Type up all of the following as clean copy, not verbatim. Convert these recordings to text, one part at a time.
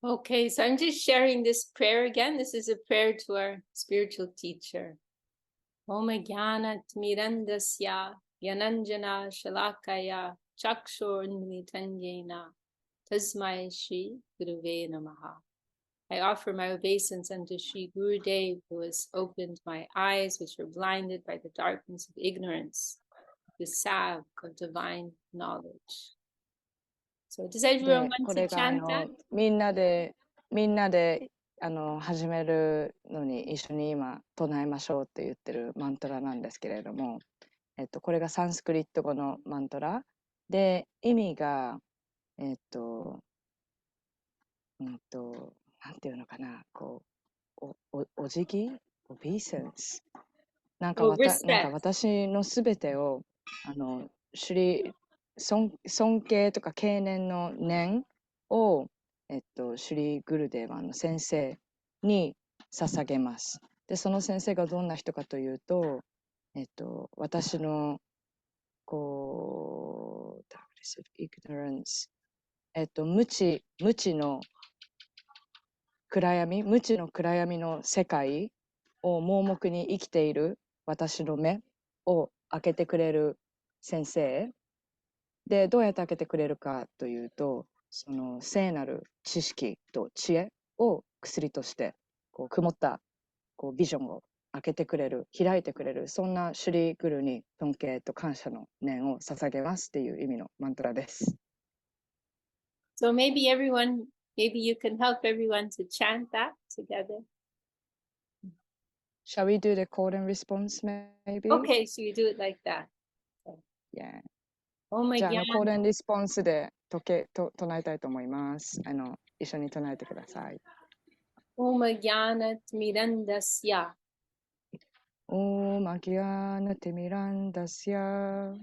Okay, so I'm just sharing this prayer again. This is a prayer to our spiritual teacher. Om Jnana Tmirandasya Yananjana Shalakaya Chakshur Unmilitanjena Tasmai Shri Guruve Namaha. I offer my obeisance unto Shri Gurudev, who has opened my eyes, which were blinded by the darkness of ignorance, the salve of divine knowledge. So does everyone で、want こ to れが chant that? みんなで始めるのに一緒に今唱えましょうって言ってるマントラなんですけれども、これがサンスクリット語のマントラで、意味がなんていうのかな、こう、お辞儀、オビーセンス。なんか Oh, なんか respect. 私のすべてを、尊敬とか経年の念を、シュリー・グルデーワの先生に捧げます。で、その先生がどんな人かというと、私の、こう、ignorance、無知の無知の暗闇の世界を盲目に生きている私の目を開けてくれる先生で、どうやって開けてくれるかというと、その聖なる知識と知恵を薬としてこう曇ったビジョンを開けてくれる、開いてくれる、そんなシュリーグルに尊敬と感謝の念を捧げますっていう意味のマントラです。So maybe you can help everyone to chant that together. Shall we do the call and response maybe? Okay, so you do it like that. Yeah. Oh my じゃあ、God. コール&リスポンスで唱えたいと思います。一緒に唱えてください。Om Jnana Tmirandasya Om Jnana Timirandasya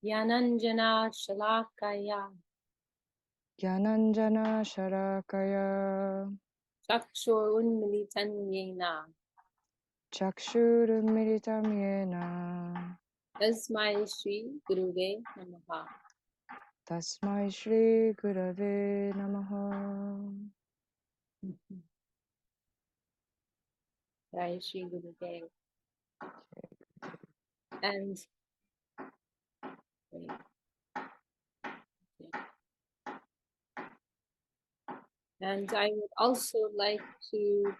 Yananjana Shalakaya Gyananjana Sharakaya Chakshur Unmilitanjena Chakshurumilitam Yena Tasmai Shri Guruve Namaha. Tasmai Shri Gurave Namaha. Jai Shri Gurudev. And I would also like to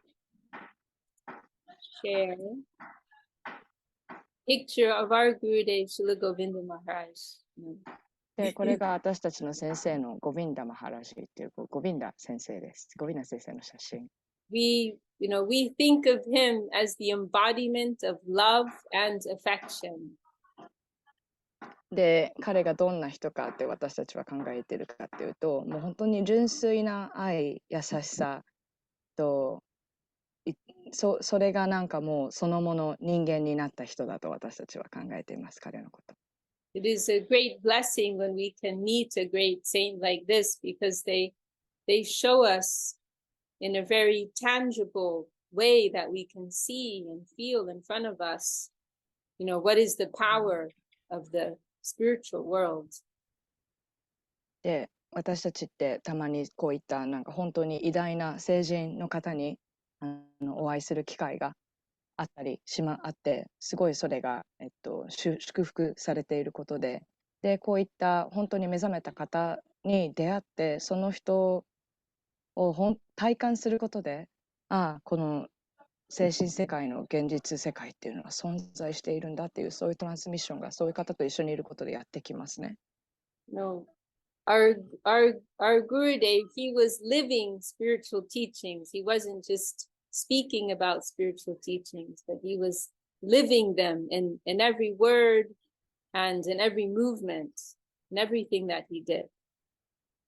share a picture of our Gurudev Srila Govinda Maharaj. で、これが私たちの先生のゴビンダマハラジっていうゴビンダ先生です。ゴビンダ先生の写真。We think of him as the embodiment of love and affection. で、彼がどんな人かって私たちは考えているかっていうと、もう本当に純粋な愛、優しさと、それがなんかもうそのもの人間になった人だと私たちは考えています、彼のこと。It is a great blessing when we can meet a great saint like this, because they show us in a very tangible way that we can see and feel in front of us, what is the power of the spiritual world. で、私たちってたまにこういったなんか本当に偉大な聖人の方にお会いする機会があったりあって、すごいそれが、祝福されていることで、こういった本当に目覚めた方に出会って、その人を体感することで、この精神世界の現実世界っていうのは存在しているんだっていう、そういうトランスミッションがそういう方と一緒にいることでやってきますね。No, our Gurudev, he was living spiritual teachings. He wasn't just speaking about spiritual teachings, but he was living them in every word and in every movement, in everything that he did.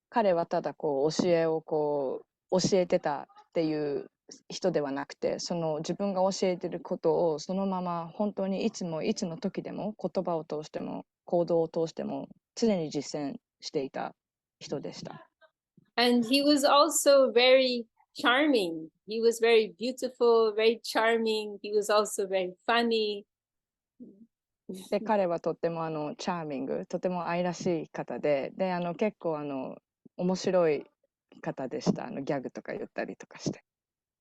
彼はただ教えを教えてたっていう人ではなくて、その自分が教えてることをそのまま本当にいつの時でも言葉を通しても行動を通しても常に実践していた人でした。And he was also very charming. He was very beautiful, very charming. He was also very funny. で、彼はとってもチャーミング、とても愛らしい方で、結構面白い方でした。ギャグとか言ったりとかして。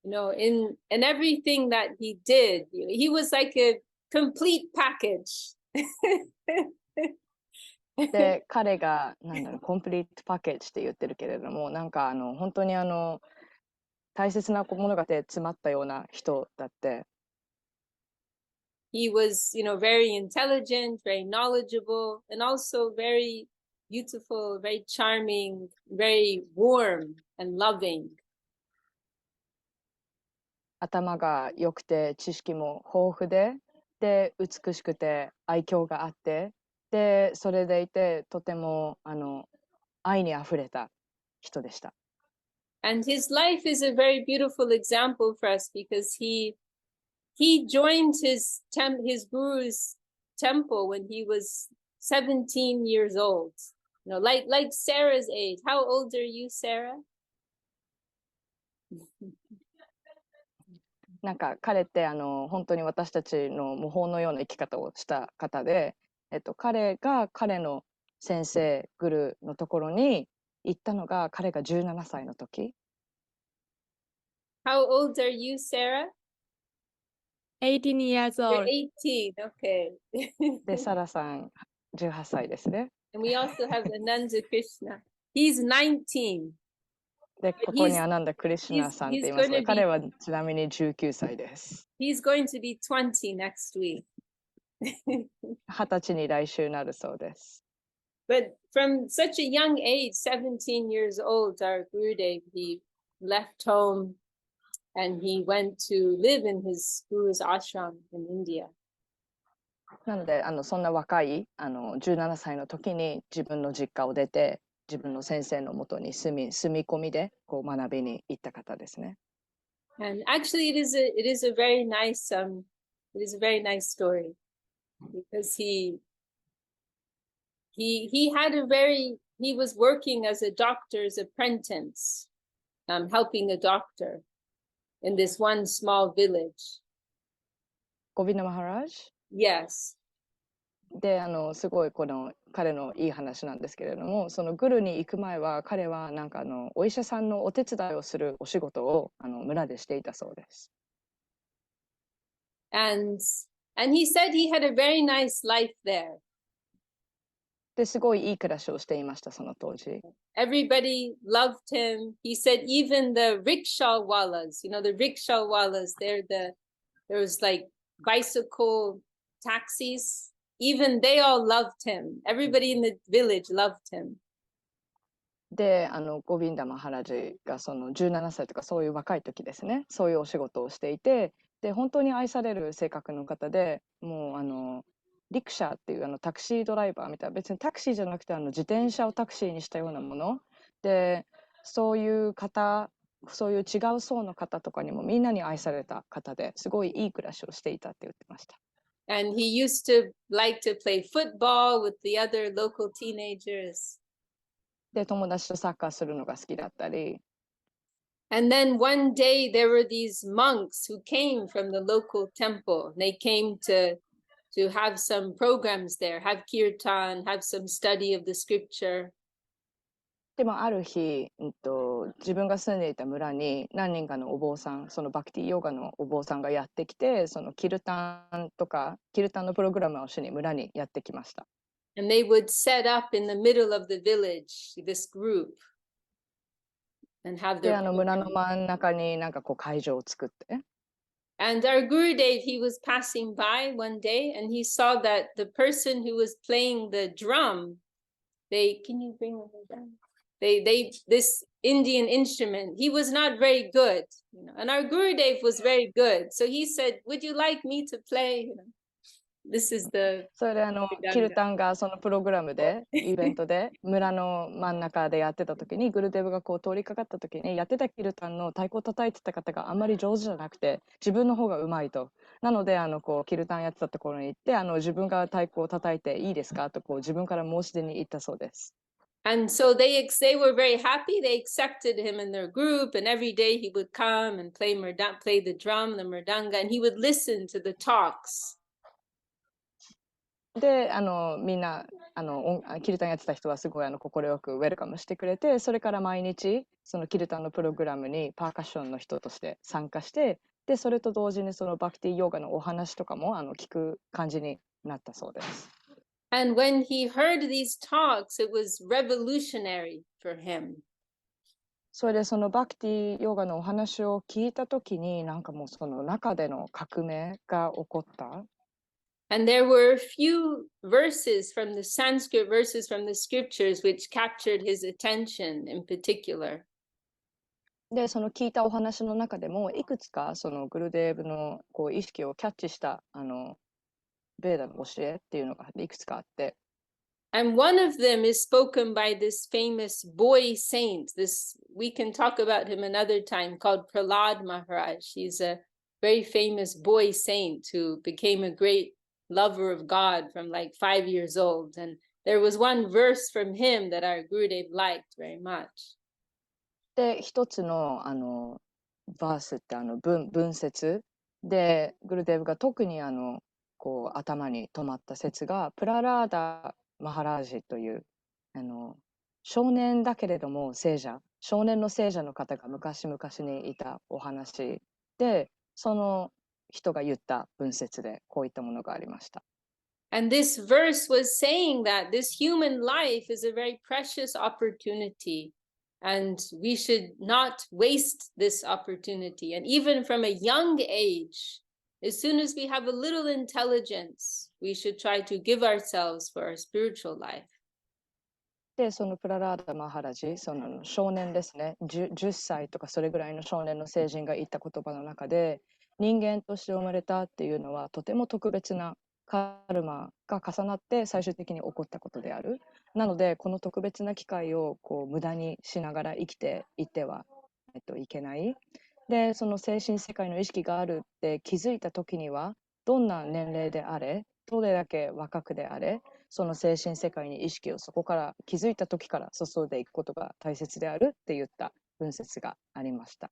You know, in everything that he did, he was like a complete package. で、彼が、コンプリートパッケージって言ってるけれども、なんか本当に大切なものが詰まったような人だって。He was, very intelligent, very knowledgeable, and also very beautiful, very charming, very warm and loving. 頭が良くて、知識も豊富で、美しくて、愛嬌があって、で、それでいて、とても愛にあふれた人でした。And his life is a very beautiful example for us because he joined his guru's temple when he was 17 years old. Like Sarah's age. How old are you, Sarah? なんか彼って本当に私たちの模倣のような生き方をした方で、彼が彼の先生グルのところに行ったのが彼が17歳の時。How old are you, Sarah? 18 years You're old. 18, okay. で、サラさん18歳ですね。And we also have Ananda Krishna. He's 19. で、ここにアナンダ・クリシュナさんって言いますが、彼はちなみに19歳です。He's going to be 20 next week. 20歳に来週なるそうです。But from such a young age, 17 years old, our Gurudev, he left home and he went to live in his guru's ashram in India. なのでそんな若い17歳の時に自分の実家を出て自分の先生のもとに住み込みでこう学びに行った方ですね。And actually, it is a very nice story because he was working as a doctor's apprentice, helping a doctor in this one small village. ゴビンダ・マハラジ Yes. ですごい彼のいい話なんですけれども、そのグルに行く前は彼はなんかお医者さんのお手伝いをするお仕事を村でしていたそうです。And he said he had a very nice life there. ですごいいい暮らしをしていましたその当時。Everybody loved him. He said even the rickshaw wallas, the rickshaw wallas, there was like bicycle taxis. Even they all loved him. Everybody in the village loved him. で、ゴビンダ・マハラジがその17歳とかそういう若い時ですね、そういうお仕事をしていて、で、本当に愛される性格の方で、もうリクシャーっていうタクシードライバーみたいな、別にタクシーじゃなくて自転車をタクシーにしたようなもので、そういう方、そういう違う層の方とかにもみんなに愛された方ですごいいい暮らしをしていたって言ってました。And he used to like to play football with the other local teenagers. で、友達とサッカーするのが好きだったり。And then one day there were these monks who came from the local temple. They came to have some programs there, have kirtan, have some study of the scripture. でもある日、自分が住んでいた村に何人かのお坊さん、そのバクティヨガのお坊さんがやってきて、そのキルタンのプログラムをしに村にやってきました。And they would set up in the middle of the village this group and have their で、村の真ん中になんかこう会場を作って。And our Gurudev, he was passing by one day and he saw that the person who was playing the drum, can you bring them down? This Indian instrument, he was not very good, and our Gurudev was very good. So he said, would you like me to play? This is the それでキルタンがそのプログラムでイベントで村の真ん中でやってた時にグルデブがこう通りかかった時にやってたキルタンの太鼓を叩いてた方があんまり上手じゃなくて自分の方がうまいと。なのでこうキルタンやってたところに行って自分が太鼓を叩いていいですかとこう自分から申し出に行ったそうです。And so they were very happy. They accepted him in their group, and every day he would come and play the drum, the mridanga, and he would listen to the talks. でみんなキルタンやってた人はすごい快くウェルカムしてくれて、それから毎日そのキルタンのプログラムにパーカッションの人として参加して、でそれと同時にそのバクティヨガのお話とかも聞く感じになったそうです。And when he heard these talks, it was revolutionary for him. それでそのバクティヨガのお話を聞いたときに、なんかもうその中での革命が起こった。And there were a few verses from the Sanskrit verses from the scriptures which captured his attention in particular. で、その聞いたお話の中でも、いくつかそのグルデーブの意識をキャッチしたベーダの教えっていうのがいくつかあって。And one of them is spoken by this famous boy saint. We can talk about him another time, called Prahlad Maharaj. He's a very famous boy saint who became a great lover of God from like 5 years old. And there was one verse from him that our Gurudev liked very much. で、一つのバースって文節で、グルデーブが特に頭に止まった説が、プララーダ・マハラージという少年だけれども少年の聖者の方が昔々にいたお話で、その人が言った文節でこういったものがありました。And this verse was saying that this human life is a very precious opportunity, and we should not waste this opportunity. And even from a young age, as soon as we have a little intelligence, we should try to give ourselves for our spiritual life. で、そのプララーダ・マハラジ、その少年ですね、10歳とかそれぐらいの少年の聖人が言った言葉の中で、人間として生まれたっていうのはとても特別なカルマが重なって最終的に起こったことである。なので、この特別な機会を無駄にしながら生きていってはいけない。で、その精神世界の意識があるって気づいた時には、どんな年齢であれ、どれだけ若くであれ、その精神世界に意識をそこから気づいた時から注いでいくことが大切であるって言った文節がありました。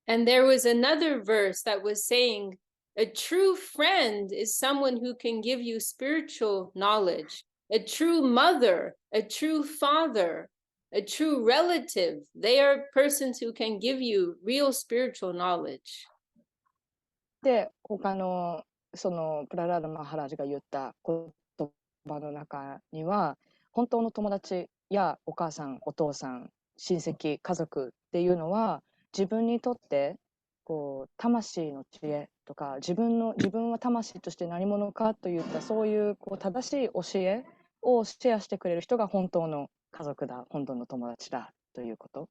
And there was another verse that was saying, a true friend is someone who can give you spiritual knowledge. A true mother, a true father, a true relative, they are persons who can give you real spiritual knowledge. で、他のそのプララーダ・マハラジが言った言葉の中には、本当の友達やお母さん、お父さん、親戚、家族っていうのは、自分にとって魂の知恵とか、自分は魂として何者かといったそういう正しい教えをシェアしてくれる人が本当の家族だ、本当の友達だということ。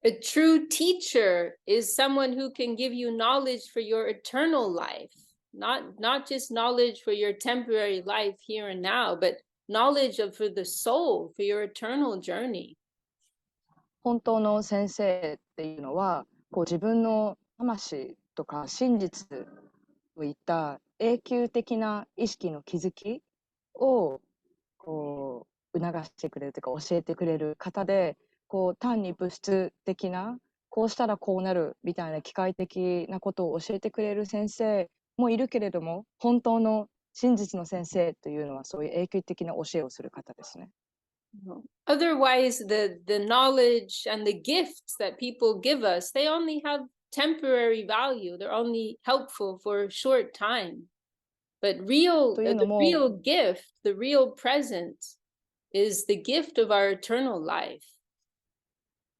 A true teacher is someone who can give you knowledge for your eternal life, not just knowledge for your temporary life here and now, but knowledge for the soul, for your eternal journey. 本当の先生っていうのは、自分の魂とか真実といった永久的な意識の気づきを促してくれるというか教えてくれる方で、単に物質的なこうしたらこうなるみたいな機械的なことを教えてくれる先生もいるけれども、本当の真実の先生というのはそういう永久的な教えをする方ですね。Otherwise, the knowledge and the gifts that people give us, they only have temporary value. They're only helpful for a short time. But the real gift, the real present, is the gift of our eternal life.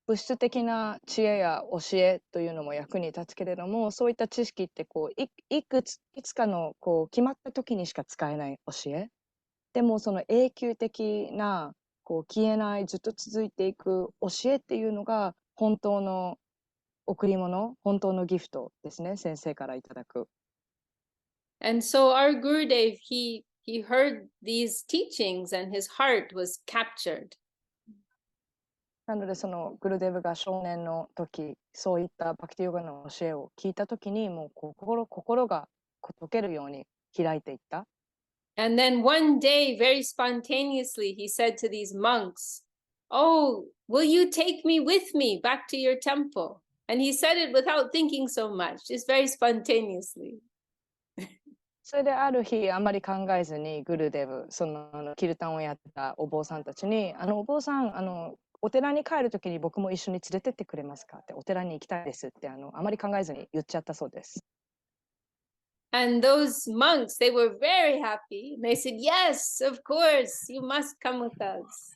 物質的な知恵や教えというのも役に立つけれども、そういった知識っていつかの決まった時にしか使えない教え。でもその永久的な消えないずっと続いていく教えっていうのが本当の贈り物、本当のギフトですね、先生からいただく。And so our Gurudev, he heard these teachings and his heart was captured. なのでそのグルデーブが少年の時、そういったバクティヨガの教えを聞いた時に、もう心が溶けるように開いていった。And then one day, very spontaneously, he said to these monks, "Oh, will you take me with me back to your temple?" And he said it without thinking so much, just very spontaneously. それである日あんまり考えずにグルデブ、そのキルタンをやってたお坊さんたちに、お坊さん、お寺に帰るときに僕も一緒に連れてってくれますかって、お寺に行きたいですって、あまり考えずに言っちゃったそうです。And those monks, they were very happy. They said, yes, of course, you must come with us.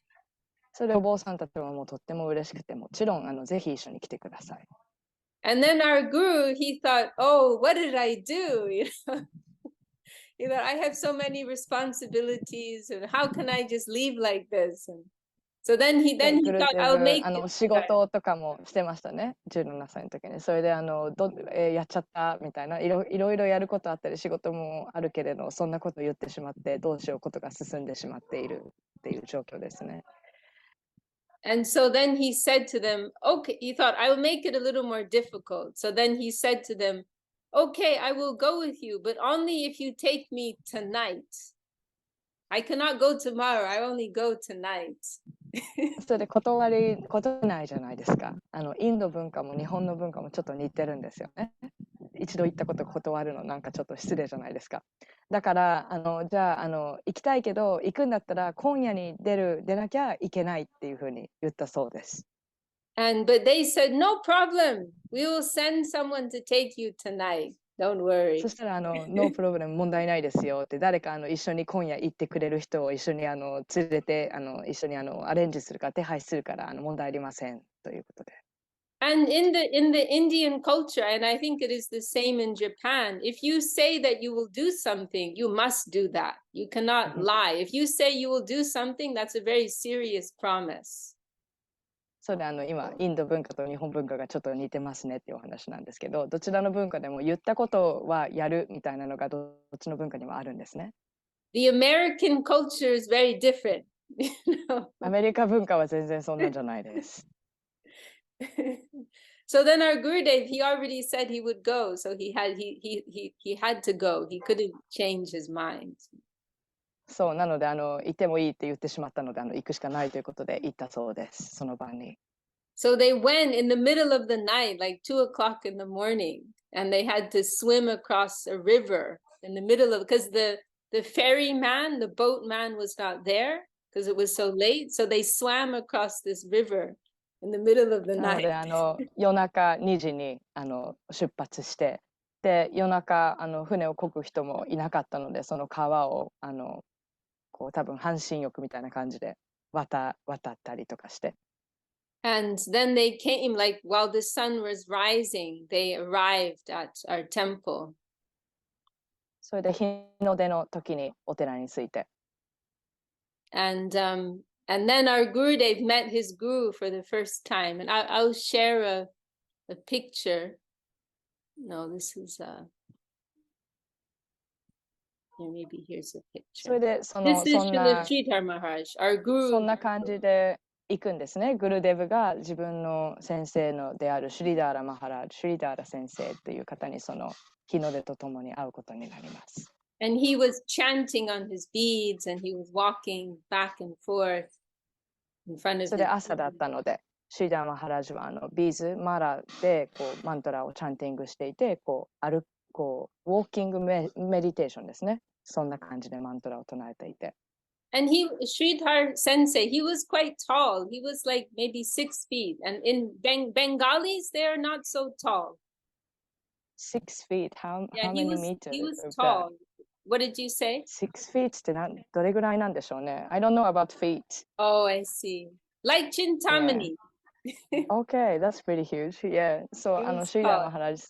それでお坊さんたちももうとっても嬉しくて、もちろんぜひ一緒に来てください。And then our guru, he thought, oh, what did I do? You know, I have so many responsibilities, and how can I just leave like this? And so then he で、グル thought, デ I'll ブ、make it. 仕事とかもしてましたね、17歳の時に。それでやっちゃったみたいな、いろいろやることあったり、仕事もあるけれど、そんなこと言ってしまって、どうしようことが進んでしまっているっていう状況ですね。And so then he said to them, okay, he thought, I will make it a little more difficult. So then he said to them, okay, I will go with you, but only if you take me tonight. I cannot go tomorrow. I only go tonight. それで断れないじゃないですか。インド文化も日本の文化もちょっと似てるんですよね。一度行ったこと断るのなんかちょっと失礼じゃないですか。だからじゃあ行きたいけど行くんだったら今夜に出なきゃいけないっていうふうに言ったそうです。But they said, no problem. We will send someone to take you tonight. Don't worry. そしたらノープロブレム問題ないですよって誰か一緒に今夜行ってくれる人を一緒に連れて一緒にアレンジするか手配するから問題ありませんということで。And in the Indian culture, and I think it is the same in Japan, if you say that you will do something, you must do that. You cannot lie. If you say you will do something, that's a very serious promise. それ今インド文化と日本文化がちょっと似てますねっていうお話なんですけど、どちらの文化でも言ったことはやるみたいなのがどっちの文化にもあるんですね。The American culture is very different. アメリカ文化は全然そんなんじゃないです。So then our Gurudev, he already said he would go, so he had to go. He couldn't change his mind. そうなので行ってもいいって言ってしまったので行くしかないということで行ったそうです、その晩に。So they went in the middle of the night, like 2 o'clock in the morning, and they had to swim across a river in the middle of, because the ferryman, the boatman was not there because it was so late. So they swam across this river in the middle of the なの night. で夜中2時に出発して、で夜中船を漕ぐ人もいなかったので、その川をこう多分半身浴みたいな感じで渡ったりとかして。And then they came, like while the sun was rising, they arrived at our temple. それで日の出の時にお寺に着いて。And then our Gurudev met his guru for the first time. And I'll share a picture. No, this is here, maybe here's a それ picture. でそ This is んな Srila Sridhar Maharaj, our guru. そんな感じで行くんですね。グルデブが自分の先生であるシュリダーラ・マハラージ、シュリダーラ先生という方にその日の出とともに会うことになります。And he was chanting on his beads and he was walking back and forth in front of それで朝だったので、シュリダーラ・マハラージはビーズ、マラでこうマントラをチャンティングしていて、こうウォーキングメディテーションですね。そんな感じでマントラを唱えていて。And Sridhar Sensei, he was quite tall. He was like maybe 6 feet. And in Bengalis, they are not so tall. 6 feet? How Yeah, many meters? he was tall. What did you say? 6 feet ってどれぐらいなんでしょうね。I don't know about feet. Oh, I see. Like Chintamani. Okay, that's pretty huge. Yeah. そう、シーダーマハラジ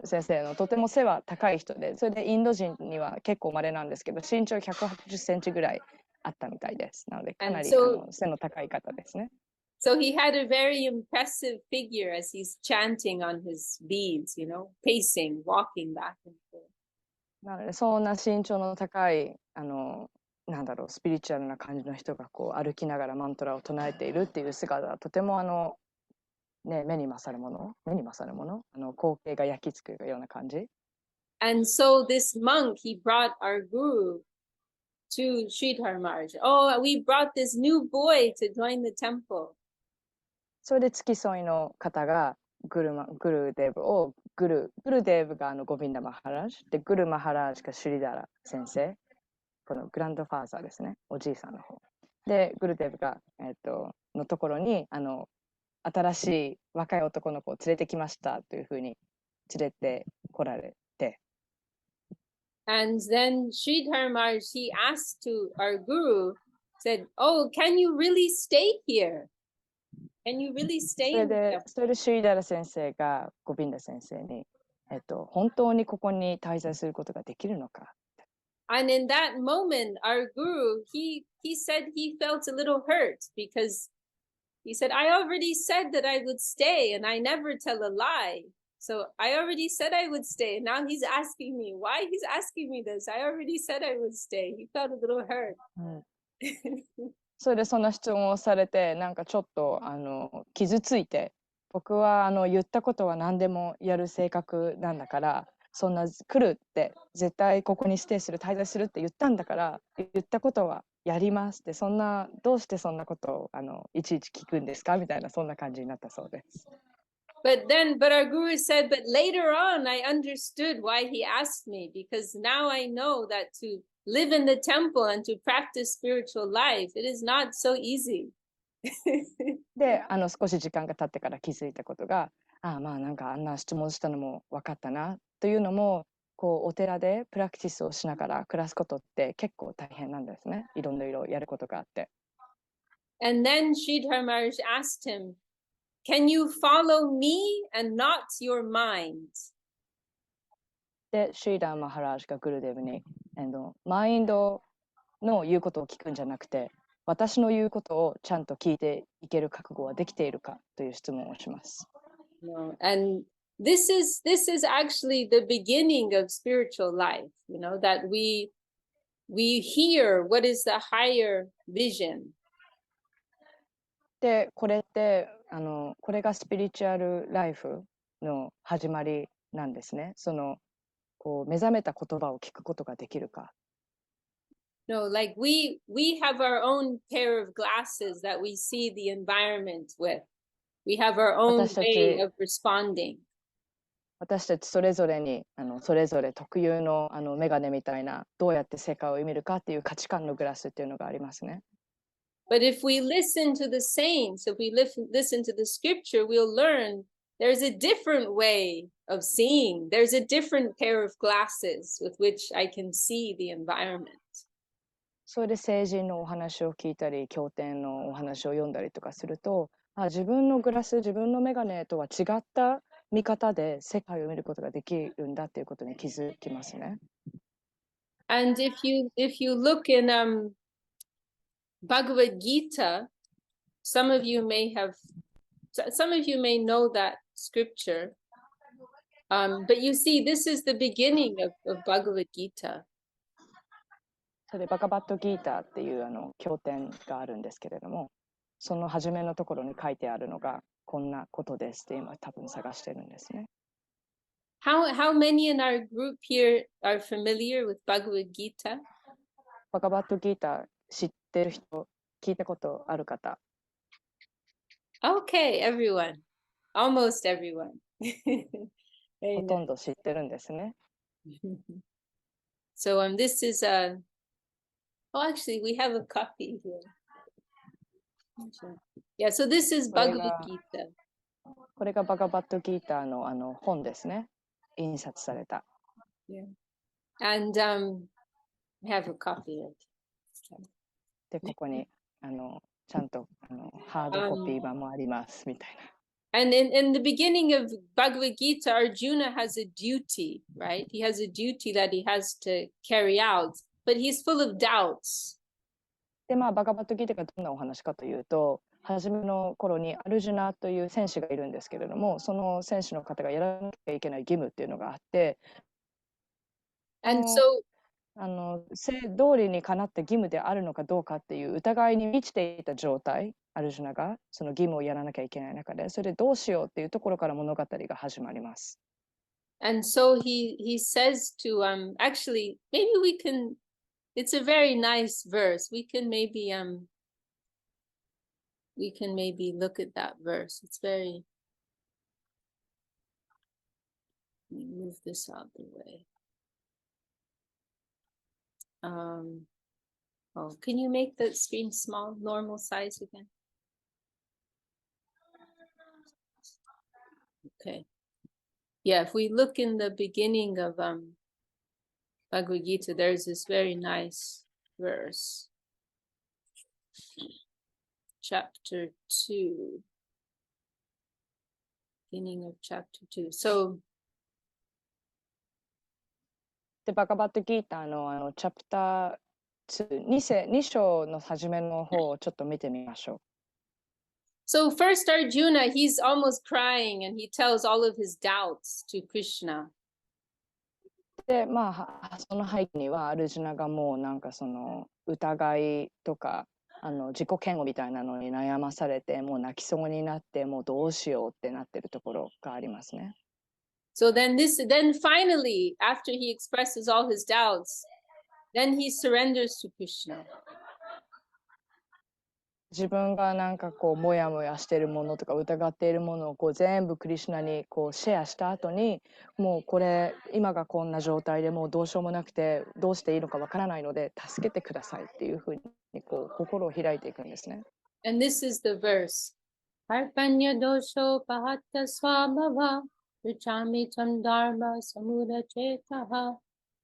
先生のとても背は高い人で、それでインド人には結構稀なんですけど、身長180センチぐらいあったみたいです。なので、かなり背の高い方ですね。So he had a very impressive figure as he's chanting on his beads, you know, pacing, walking back and forth. なので、そんな身長の高い、なんだろう、スピリチュアルな感じの人がこう歩きながらマントラを唱えているっていう姿はとてもね、目に勝るもの、光景が焼き付くような感じ。And so this monk, he brought our guru to Sridhar Maharaj. Oh, we brought this new boy to join the temple. それで付き添いの方がグルデーブをグルデーブがゴビンダ・マハラージで、グル・マハラージがシュリダラ先生、このグランドファーザーですね、おじいさんの方で、グルデーブが、のところに新しい若い男の子を連れてきましたというふうに連れてこられて、And then Sridhar Maharaj, he asked to our guru, said, "Oh, can you really stay here? Can you really そ stay れ in the で temple?" シュリダラ先生がゴビンダ先生に、本当にここに滞在することができるのか。 And in that moment, our guru, he said he felt a little hurt because he said, "I already said that I would stay and I never tell a lie. So I already said I would stay. And now he's asking me why he's asking me this. I already said I would stay." He felt a little hurt. それでそんな質問をされて、なんかちょっと傷ついて、僕は言ったことは何でもやる性格なんだから、そんな来るって絶対ここにステイする、滞在するって言ったんだから、言ったことはやりますって、そんなどうしてそんなことをいちいち聞くんですかみたいな、そんな感じになったそうです。But our guru said, but later on, I understood why he asked me, because now I know that to live in the temple and to practice spiritual life, it is not so easy. で、少し時間が経ってから気づいたことが、まあなんかあんな質問したのも分かったなというのも、こうお寺でプラクティスをしながら暮らすことって結構大変なんですね。いろんな色やることがあって。And then Sridhar Maharaj asked him, "Can you follow me and not your mind?" で、シーダー・マハラージがグルデブに、マインドの言うことを聞くんじゃなくて、私の言うことをちゃんと聞いていける覚悟はできているかという質問をします。No. And this is actually the beginning of spiritual life, that we hear what is the higher vision. で、これってこれがスピリチュアルライフの始まりなんですね。こう目覚めた言葉を聞くことができるか。No, like we have our own pair of glasses that we see the environment with. We have our own way of responding. 私たちそれぞれにそれぞれ特有のメガネみたいな、どうやって世界を見るかっていう価値観のグラスっていうのがありますね。But if we listen to the saints, if we listen to the scripture, we'll learn there's a different way of seeing. There's a different pair of glasses with which I can see the environment. それで聖人のお話を聞いたり、経典のお話を読んだりとかすると、自分のグラス、自分のメガネとは違った見方で世界を見ることができるんだっていうことに気づきますね。And if you look in Bhagavad Gita, some of you may know that scripture, but you see, this is the beginning of Bhagavad Gita. それでバガバットギーターっていう経典があるんですけれども、その初めのところに書いてあるのがこんなことですって今多分探してるんですね。How many in our group here are familiar with Bhagavad Gita? バガバットギーター知ってる人、聞いたことある方。Okay, everyone. Almost everyone. ほとんど知ってるんですね。So this is actually we have a copy here. Yeah, so this is Bhagavad Gita. これがバガバットギーターの本ですね。印刷された。Yeah. And I have a copy of it. で、ここにちゃんとハードコピー版もありますみたいな。And in the beginning of Bhagavad Gita, Arjuna has a duty, right? He has a duty that he has to carry out, but he's full of doubts. で、バガバットギータがどんなお話かというと、初めの頃にアルジュナという戦士がいるんですけれども、その戦士の方がやらなきゃいけない義務っていうのがあって、And so 正通りにかなった義務であるのかどうかっていう疑いに満ちていた状態、アルジュナがその義務をやらなきゃいけない中で、それでどうしようっていうところから物語が始まります。And so he says to actually maybe we can, it's a very nice verse. We can maybe look at that verse. It's very Let me move this out of the way. Oh, can you make the screen small, normal size again? Okay. Yeah, if we look in the beginning of Bhagavad Gita, there's this very nice verse. Chapter 2. Beginning of chapter 2. So, で、バガバットギーターのチャプター2章の初めの方をちょっと見てみましょう。so first Arjuna, he's almost crying and he tells all of his doubts to Krishna. で、まあ、その背景にはアルジュナがもうなんかその疑いとか自己嫌悪みたいなのに悩まされてもう泣きそうになってもうどうしようってなってるところがありますね。So then finally, after he expresses all his doubts, then he surrenders to Krishna. 自分がなんかこうモヤモヤしているものとか疑っているものをこう全部クリシュナにこうシェアした後にもうこれ今がこんな状態でもうどうしようもなくてどうしていいのかわからないので助けてくださいっていうふうにこう心を開いていくんですね。And this is the verse. Harpanya dosho pahatta swabhava richami tam dharma samura chetaha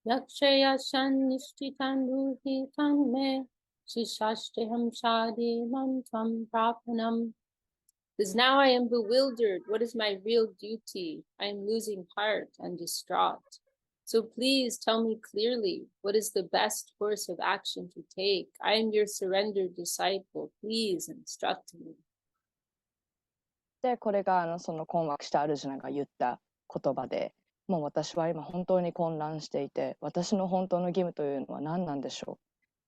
yakshaya shan nishtitan ruhi tan me shishashteham shadi mantam prapanam. Because now I am bewildered. What is my real duty? I am losing heart and distraught. So please tell me clearly, what is the best course of action to take? I am your surrendered disciple. Please instruct me. でこれがその困惑したアルジュナが言った言葉でもう私は今本当に混乱していて私の本当の義務というのは何なんでしょ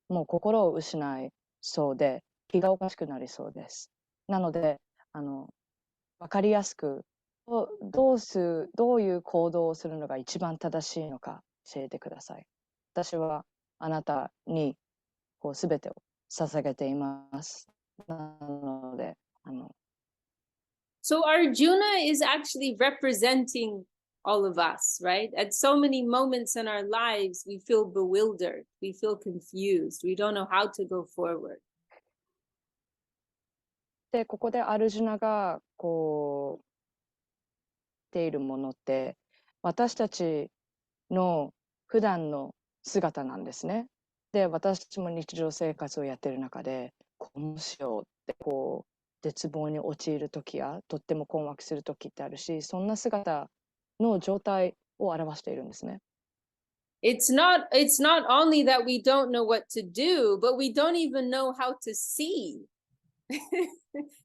う。もう心を失いそうで気がおかしくなりそうです。なので分かりやすくどういう行動をするのが一番正しいのか教えてください。私はあなたにこう全てを捧げています。なのでSo Arjuna is actually representing all of us, right? At so many moments in our lives, we feel bewildered, we feel confused, we don't know how to go forward. でここでアルジュナがこう言っているものって私たちの普段の姿なんですね。で私たちも日常生活をやってる中でこうしようってこう絶望に陥る時やとっても困惑する時ってあるしそんな姿の状態を表しているんですね。It's not only that we don't know what to do, but we don't even know how to see.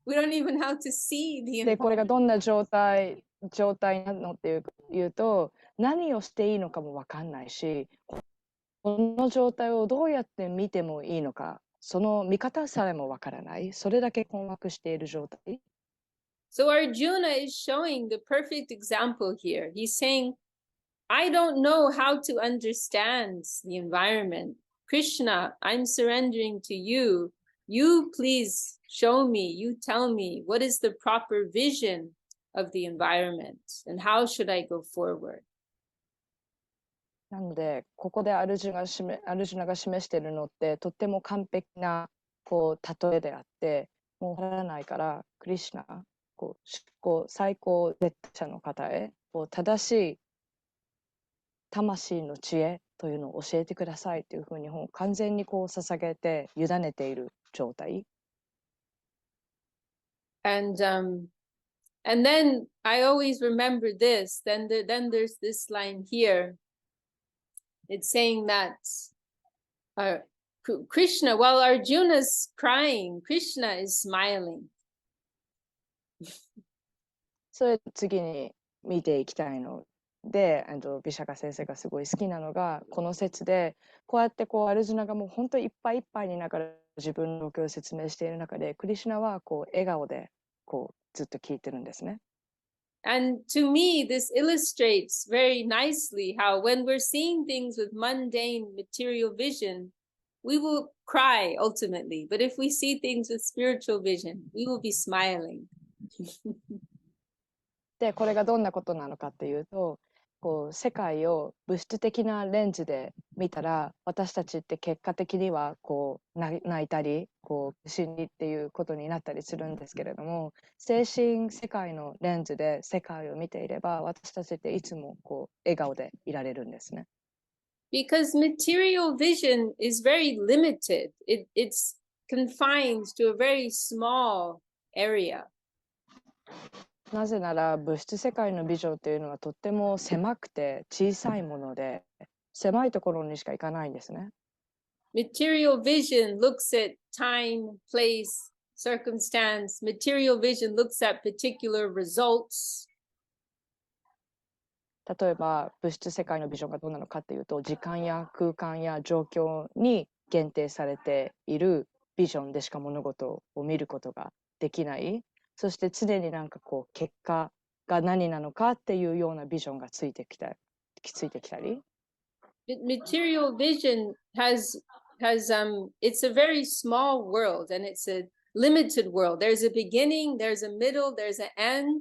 We don't even know how to see the でこれが environment. どんな状態なのっていうと何をしていいのかも分かんないしこの状態をどうやって見てもいいのかその見方さえも分からないそれだけ困惑している状態。So Arjuna is showing the perfect example here. He's saying, I don't know how to understand the environment. Krishna, I'm surrendering to you. You please show me, you tell me, what is the proper vision of the environment and how should I go forward? なのでここでアルジュナが示しているのってとっても完璧なこう例えであってもう分からないからクリシュナこう最高絶者の方へこう正しい魂の知恵というのを教えてくださいというふうに完全にこう捧げて委ねている状態。And then I always remember this. Then there's this line here. It's saying that Krishna, while Arjuna's crying, Krishna is smiling. それ次に見ていきたいので、ビシャカ先生がすごい好きなのがこの説でこうやってこうアルジュナがもう本当いっぱいいっぱいにながら自分の状況を説明している中でクリシュナはこう笑顔でこうずっと聞いてるんですね。And to me, this illustrates very nicely how when we're seeing things with mundane material vision, we will cry ultimately. But if we see things with spiritual vision, we will be smiling. でこれがどんなことなのかっていうとこう世界を物質的なレンズで見たら、私たちって結果的にはこう泣いたりこう心理っていうことになったりするんですけれども、精神世界のレンズで世界を見ていれば、私たちっていつもこう笑顔でいられるんですね。Because material vision is very limited. It's confined to a very small area. なぜなら物質世界のビジョンというのはとっても狭くて小さいもので、狭いところにしか行かないんですね。Material vision looks at time, place, circumstance. Material vision looks at particular results. 例えば物質世界のビジョンがどうなのかっていうと、時間や空間や状況に限定されているビジョンでしか物事を見ることができない。そして常になんかこう結果が何なのかっていうようなビジョンがついてきたり。Material vision has it's a very small world and it's a limited world. There's a beginning, there's a middle, there's an end,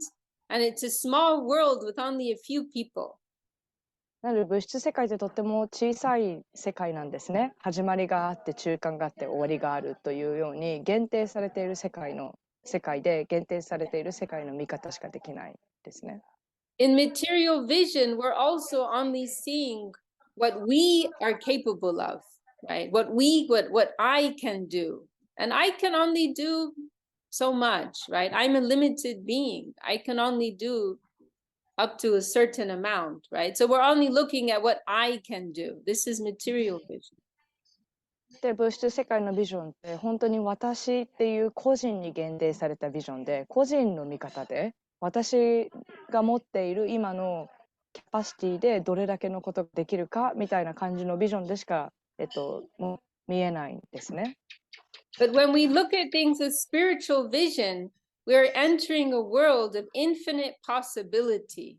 and it's a small world with only a few people. なので物質世界ってとっても小さい世界なんですね。始まりがあって中間があって終わりがあるというように限定されている世界で限定されている世界の見方しかできないですね。In material vision, we're also only seeing what we are capable of, right? What I can do. And I can only do so much, right? I'm a limited being. I can only do up to a certain amount, right? So we're only looking at what I can do. This is material vision. で物質世界のビジョンって本当に私っていう個人に限定されたビジョンで、個人の見方で私が持っている今のキャパシティでどれだけのことができるかみたいな感じのビジョンでしか、もう見えないんですね。But when we look at things with spiritual vision, we're entering a world of infinite possibility.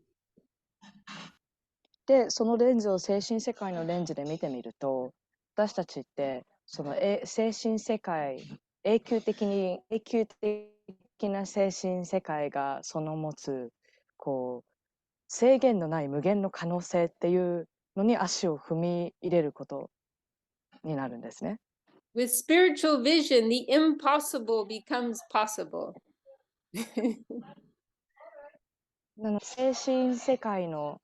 でそのレンズを精神世界のレンズで見てみると、私たちってその精神世界、永久的な精神世界がその持つこう制限のない無限の可能性っていうのに足を踏み入れることになるんですね。With spiritual vision, the impossible becomes possible. 精神世界の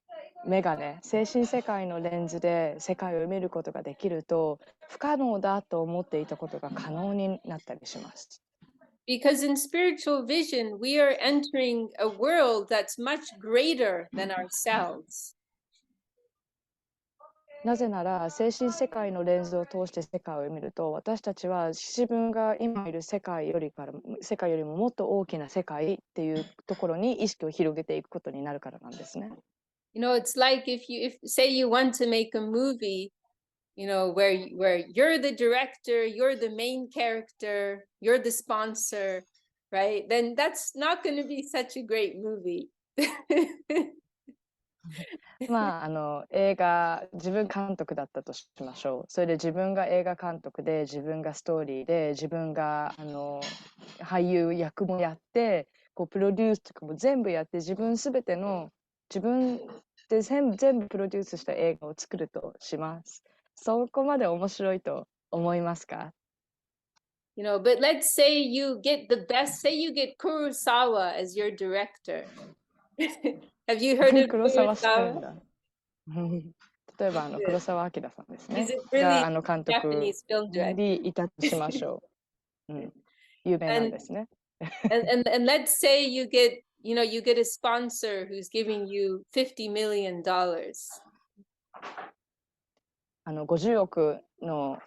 メガネ、精神世界のレンズで世界を見ることができると、不可能だと思っていたことが可能になったりします。Because in spiritual vision, we are entering a world that's much greater than ourselves. なぜなら精神世界のレンズを通して世界を見ると、私たちは自分が今いる世界よりももっと大きな世界っていうところに意識を広げていくことになるからなんですね。You know, it's like if say you want to make a movie, you know, where you're the director, you're the main character, you're the sponsor, right? Then that's not going to be such a great movie. まあ映画自分監督だったとしましょう。それで自分が映画監督で、自分がストーリーで、自分が俳優役もやって、こうプロデュースとかも全部やって、自分で全部プロデュースした映画を作るとします。そこまで面白いと思いますか？ You know, but let's say you get say you get Kurosawa as your director. Have you heard of 黒沢知ってるん Kurosawa? だ。例えば黒澤明さんですね。 He's a really が監督 Japanese film director. にいたとしましょう。有名なんですね。And let's say you get a sponsor who's giving you $50 million. 50億の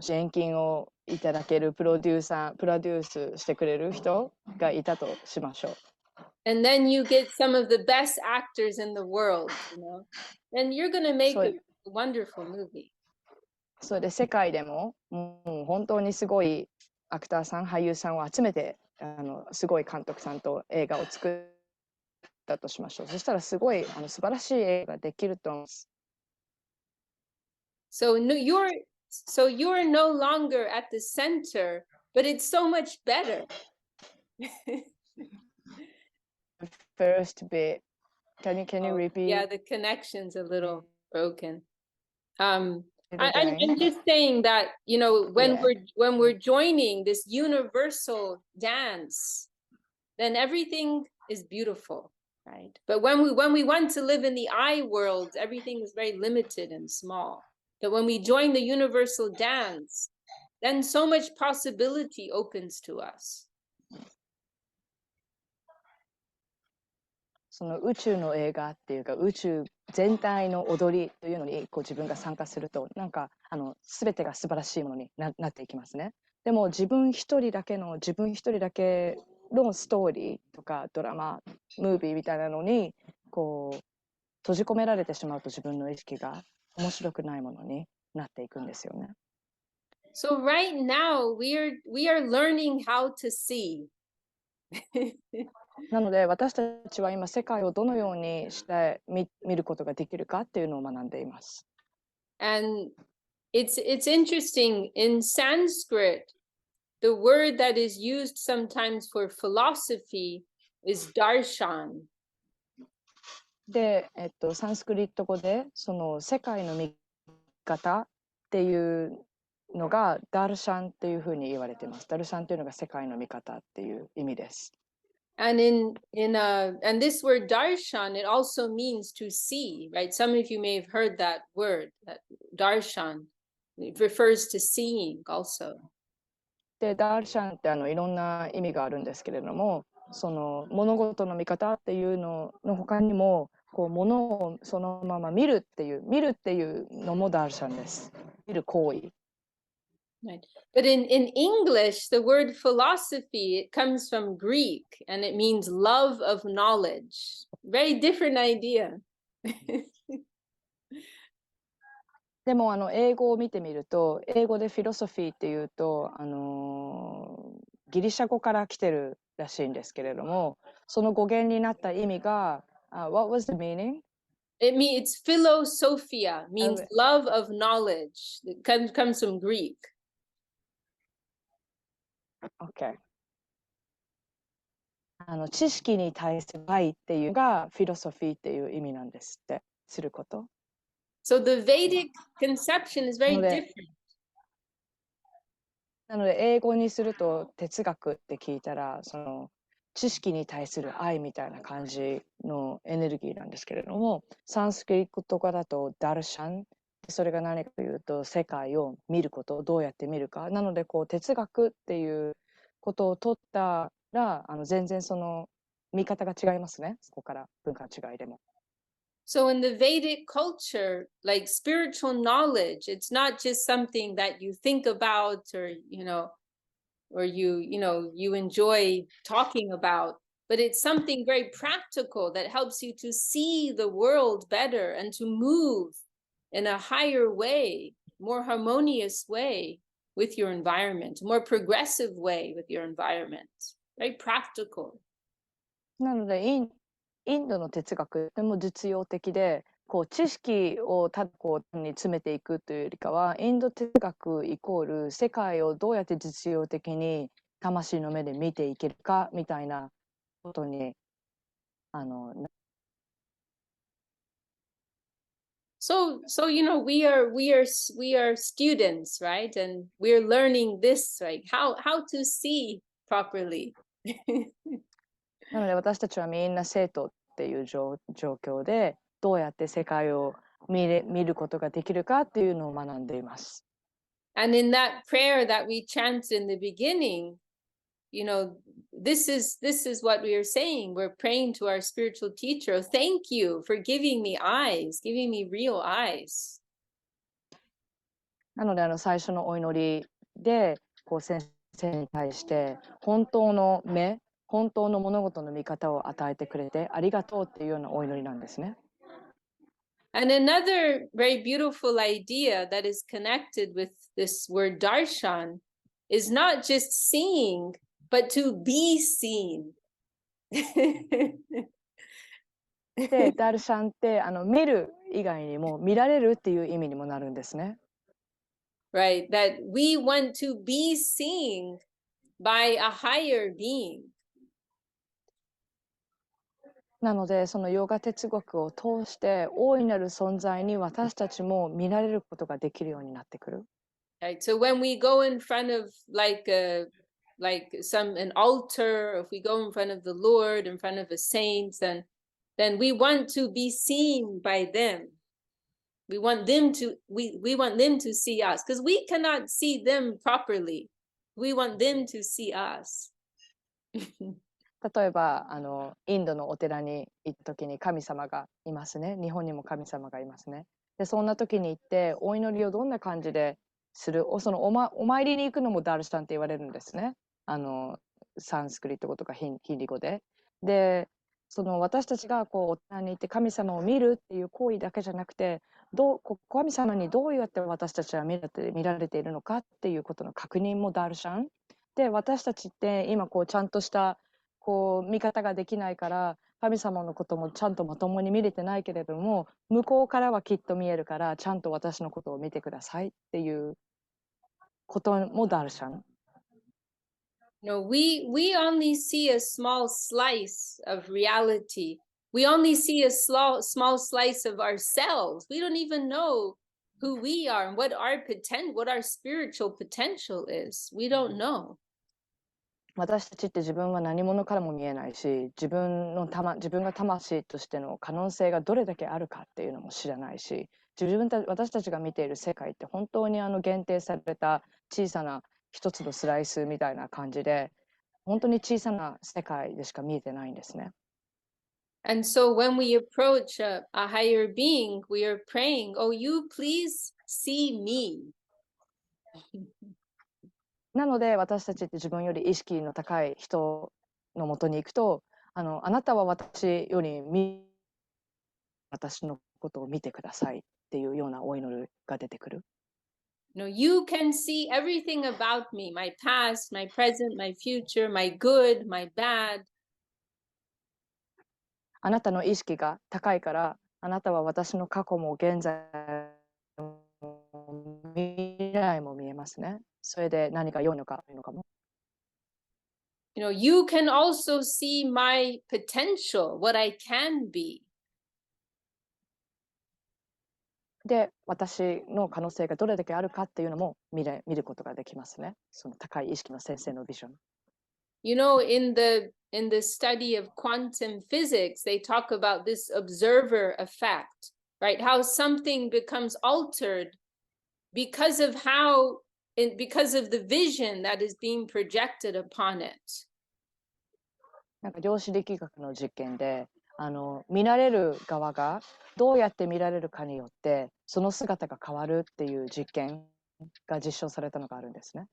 支援金をいただけるプロデュースしてくれる人がいたとしましょう。And then you get some of the best actors in the world, you know. Then you're going to make a wonderful movie. それで世界でももう本当にすごいアクターさん、俳優さんを集めてすごい監督さんと映画を作ったとしましょう。そしたらすごい素晴らしい映画ができると思います。So you're no longer at the center, but it's so much better. First be Can you repeat? Yeah, the connection's a little broken. It I'm again? just saying that, you know, when Yeah. we're joining this universal dance, then everything is beautiful, right? But when we want to live in the I world, everything is very limited and small. But when we join the universal dance, then so much possibility opens to us. その宇宙の映画っていうか宇宙全体の踊りというのにこう自分が参加するとなんか全てが素晴らしいものになっていきますね。でも自分一人だけのストーリーとかドラマ、ムービーみたいなのにこう閉じ込められてしまうと自分の意識が面白くないものになっていくんですよね。So right now we are learning how to see. なので私たちは今世界をどのようにして見ることができるかっていうのを学んでいます。And it's interesting in Sanskrit, the word that is used sometimes for philosophy is darshan. で、サンスクリット語でその世界の見方っていうのがダルシャンっていうふうに言われています。ダルシャンっていうのが世界の見方っていう意味です。And and this word darshan, it also means to see, right? Some of you may have heard that word, that darshan. It refers to seeing also. で、ダルシャンっていろんな意味があるんですけれども、その物事の見方っていうのの他にも、こう物をそのまま見るっていうのもダルシャンです。見る行為。Right. But in English, the word philosophy, it comes from Greek and it means love of knowledge. Very different idea. でも英語を見てみると、英語でフィロソフィーっていうと、ギリシャ語から来てるらしいんですけれども、その語源になった意味が、What was the meaning? It's philosophia, means love of knowledge. It comes from Greek. Okay. 知識に対する愛っていうのがフィロソフィーっていう意味なんですって、すること。So the Vedic conception is very different. なので英語にすると哲学って聞いたらその知識に対する愛みたいな感じのエネルギーなんですけれども、サンスクリット語だとダルシャン、それが何かというと世界を見ることをどうやって見るかなので、こう哲学っていうことを取ったら全然その見方が違いますね。そこから文化の違いでも。So in the Vedic culture, like spiritual knowledge, it's not just something that you think about or, or you enjoy talking about, but it's something very practical that helps you to see the world better and to move in a higher way, more harmonious way with your environment, a more progressive way with your environment, very practical. なのでインドの哲学でも実用的で、こう知識をただこうに詰めていくというよりかは、インド哲学イコール世界をどうやって実用的に魂の目で見ていけるかみたいなことにSo we are students, right? And we're learning this, right? How to see properly. なので私たちはみんな生徒っていう状況で、どうやって世界を見ることができるかっていうのを学んでいます。And in that prayer that we chant in the beginning, this is what we are saying. We're praying to our spiritual teacher. Thank you for giving me eyes, giving me real eyes. なので最初のお祈りでこう先生に対して本当の目、本当の物事の見方を与えてくれてありがとうっていうようなお祈りなんですね。And another very beautiful idea that is connected with this word darshan is not just seeing, but to be seen. で、ダルシャンって見る以外にも見られるっていう意味にもなるんですね。Right, that we want to be seen by a higher being. なので、そのヨガ哲学を通して、大いなる存在に私たちも見られることができるようになってくる。Right? So when we go in front of an altar, or if we go in front of the Lord, in front of a saint, then we want to be seen by them. We want them to see us, because we cannot see them properly. We want them to see us. 例えばインドのお寺に行った時に神様がいますね。日本にも神様がいますね。でそんな時に行ってお祈りをどんな感じでするお参りに行くのもダルシャンって言われるんですね。サンスクリット語とかヒンディー語で。で私たちがお寺に行って神様を見るっていう行為だけじゃなくて、神様にどうやって私たちは見られているのかっていうことの確認もダルシャンで、私たちって今ちゃんとした見方ができないから神様のこともちゃんとまともに見れてないけれども、向こうからはきっと見えるからちゃんと私のことを見てくださいっていうこともダルシャン。No, we only see a small slice of reality. We only see a small slice of ourselves. We don't even know who we are and what our spiritual potential is. We don't know. 私たちって自分は何者からも見えないし、自分が魂としての可能性がどれだけあるかっていうのも知らないし、私たちが見ている世界って本当に限定された小さな一つのスライスみたいな感じで、本当に小さな世界でしか見えてないんですね。And so when we approach a higher being, we are praying, "Oh, you please see me." なので私たちって自分より意識の高い人のもとに行くと、あなたは私より私のことを見てくださいっていうようなお祈りが出てくる。No, you can see everything about me, my past, my present, my future, my good, my bad. あなたの意識が高いから、あなたは私の過去も現在も未来も見えますね。それで何か良いのか悪いのかも。You can also see my potential, what I can be. で、私の可能性がどれだけあるかっていうのも見ることができますね。その高い意識の先生のビジョン。In the study of quantum physics, they talk about this observer effect, right? How something becomes altered because of the vision that is being projected upon it. なんか量子力学の実験で、見られる側がどうやって見られるかによってその姿が変わるっていう実験が実証されたのがあるんですね。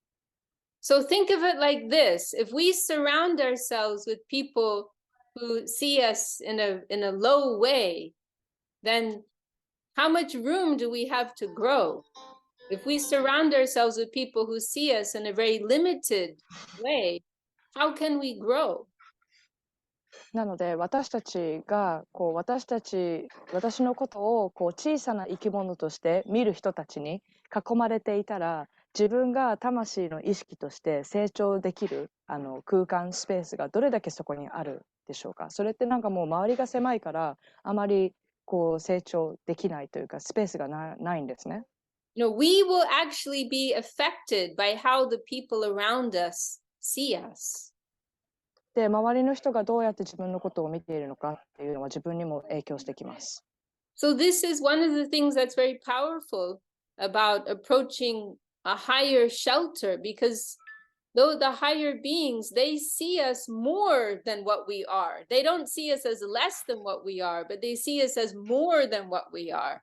So think of it like this: if we surround ourselves with people who see us in a low way, then how much room do we have to grow? If we surround ourselves with people who see us in a very limited way, how can we grow? なので私たちが私のことを小さな生き物として見る人たちに囲まれていたら、自分が魂の意識として成長できる空間スペースがどれだけそこにあるでしょうか。それってなんかもう周りが狭いからあまり成長できないというかスペースがないんですね。We will actually be affected by how the people around us see us. で、周りの人がどうやって自分のことを見ているのかっていうのは自分にも影響してきます。So this is one of the things that's very powerful about approaching a higher shelter, because though the higher beings, they see us more than what we are. They don't see us as less than what we are, but they see us as more than what we are.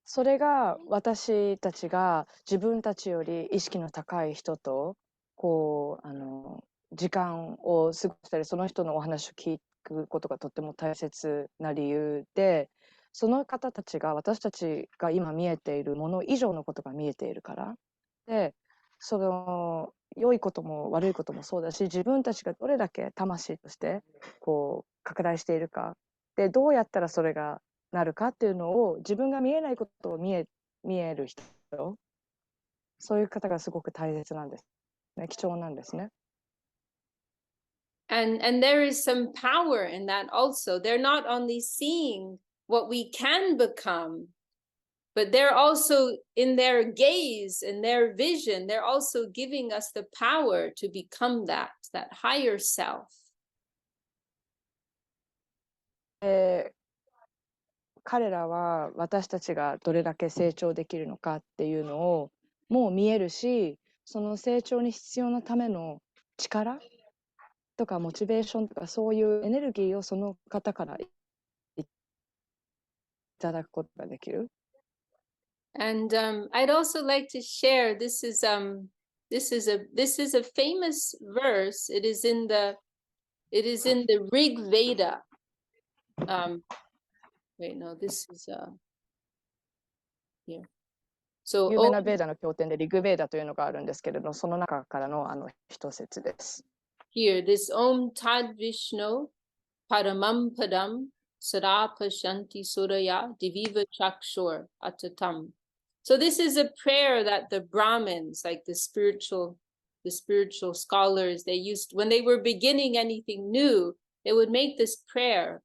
それが私たちが自分たちより意識の高い人と時間を過ごしたり、その人のお話を聞くことがとっても大切な理由で、その方たちが私たちが今見えているもの以上のことが見えているからで、良いことも悪いこともそうだし、自分たちがどれだけ魂として拡大しているかで、どうやったらそれがなるかっていうのを、自分が見えないことを見える人、そういう方がすごく大切なんですね。貴重なんですね。And there is some power in that also. They're not only seeing what we can become, but they're also in their gaze and their vision, they're also giving us the power to become that higher self. 彼らは私たちがどれだけ成長できるのかっていうのをもう見えるし、その成長に必要なための力とかモチベーションとかそういうエネルギーをその方からいただくことができる。And I'd also like to share, this is a famous verse. It is in the Rig Veda. Wait, no, this is here. So 有名なベーダの経典でリグベーダというのがあるんですけれど、その中からの一節です。here, this Om Tad Vishnu Paramam Padam Sarapa Shanti Suraya Diviva Chakshur Atatam. So this is a prayer that the Brahmins, like the spiritual scholars, they used when they were beginning anything new, they would make this prayer.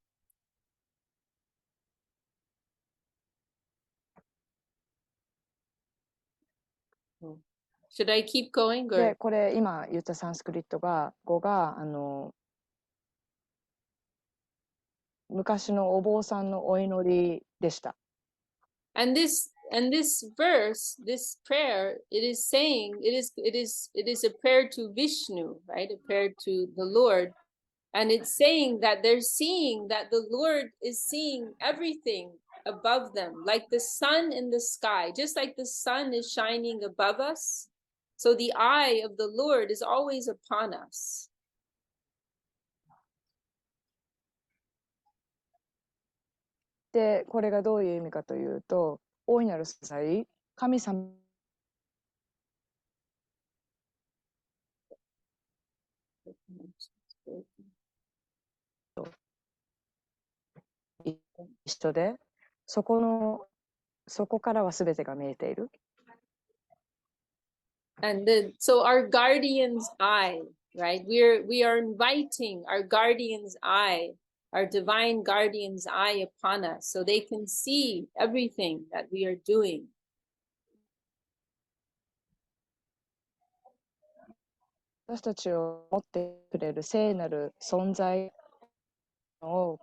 Should I keep going? で、これ今言ったサンスクリット語が昔のお坊さんのお祈りでした。And this verse, this prayer, it is saying it is a prayer to Vishnu, right? A prayer to the Lord. And it's saying that they're seeing that the Lord is seeing everything above them, like the sun in the sky, just like the sun is shining above us. So the eye of the Lord is always upon us. で、これがどういう意味かというと、大いなる存在、神様一緒で、そこからは全てが見えている。And then, so our guardian's eye, right? We are inviting our guardian's eye, our divine guardian's eye upon us, so they can see everything that we are doing. 私たちを持ってくれる聖なる存在を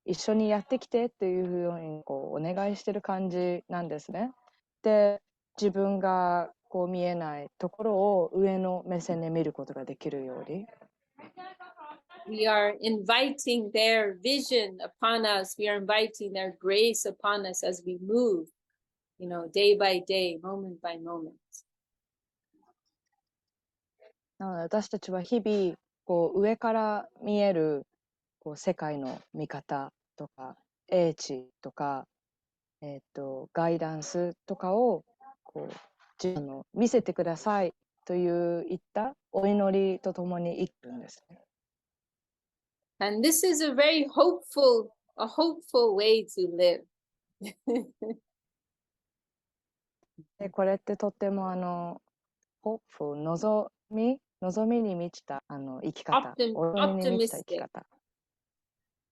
一緒にやってきてっていうようにお願いしてる感じなんですね。で、自分が見えないところを上の目線で見ることができるように。We are inviting their vision upon us. We are inviting their grace upon us as we move, day by day, moment by moment. なので私たちは日々上から見える世界の見方とか英知とか、ガイダンスとかを見せてくださいといったお祈りとともに生きるんですね。And this is a very hopeful way to live. でこれってとってもhopeful、望みに満ちた生き方、望みに満ちた生き方。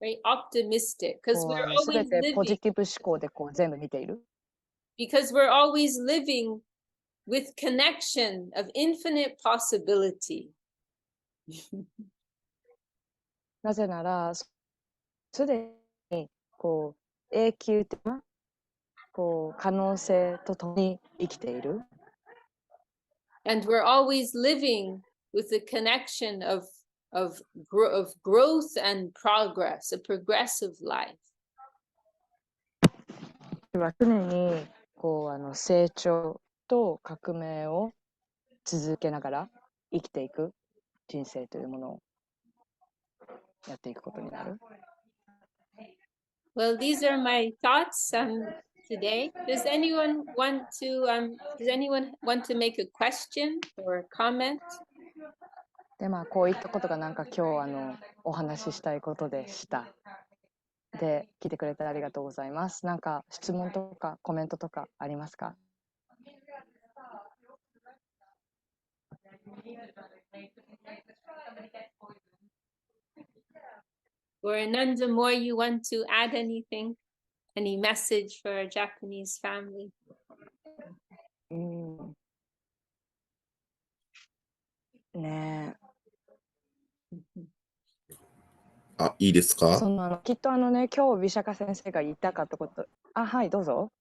Very optimistic, because we're always 全てポジ living. ティブ思考で全部見ている。Because we're always living with connection of infinite possibility. なぜなら、すでに永久的な可能性とともに生きている。And we're always living with the connection of growth and progress, a progressive life. 常に成長と革命を続けながら生きていく人生というものをやっていくことになる。Well, these are my thoughts today. Does anyone want to make a question or a comment? でこういったことが今日お話ししたいことでした。で、聞いてくれてありがとうございます。質問とかコメントとかありますか Or Ananda, more you want to add anything? Any message for our Japanese family? ねあ、いいですか？きっとね、今日ビシャカ先生が言ったかってこと。あ、はい、どうぞ。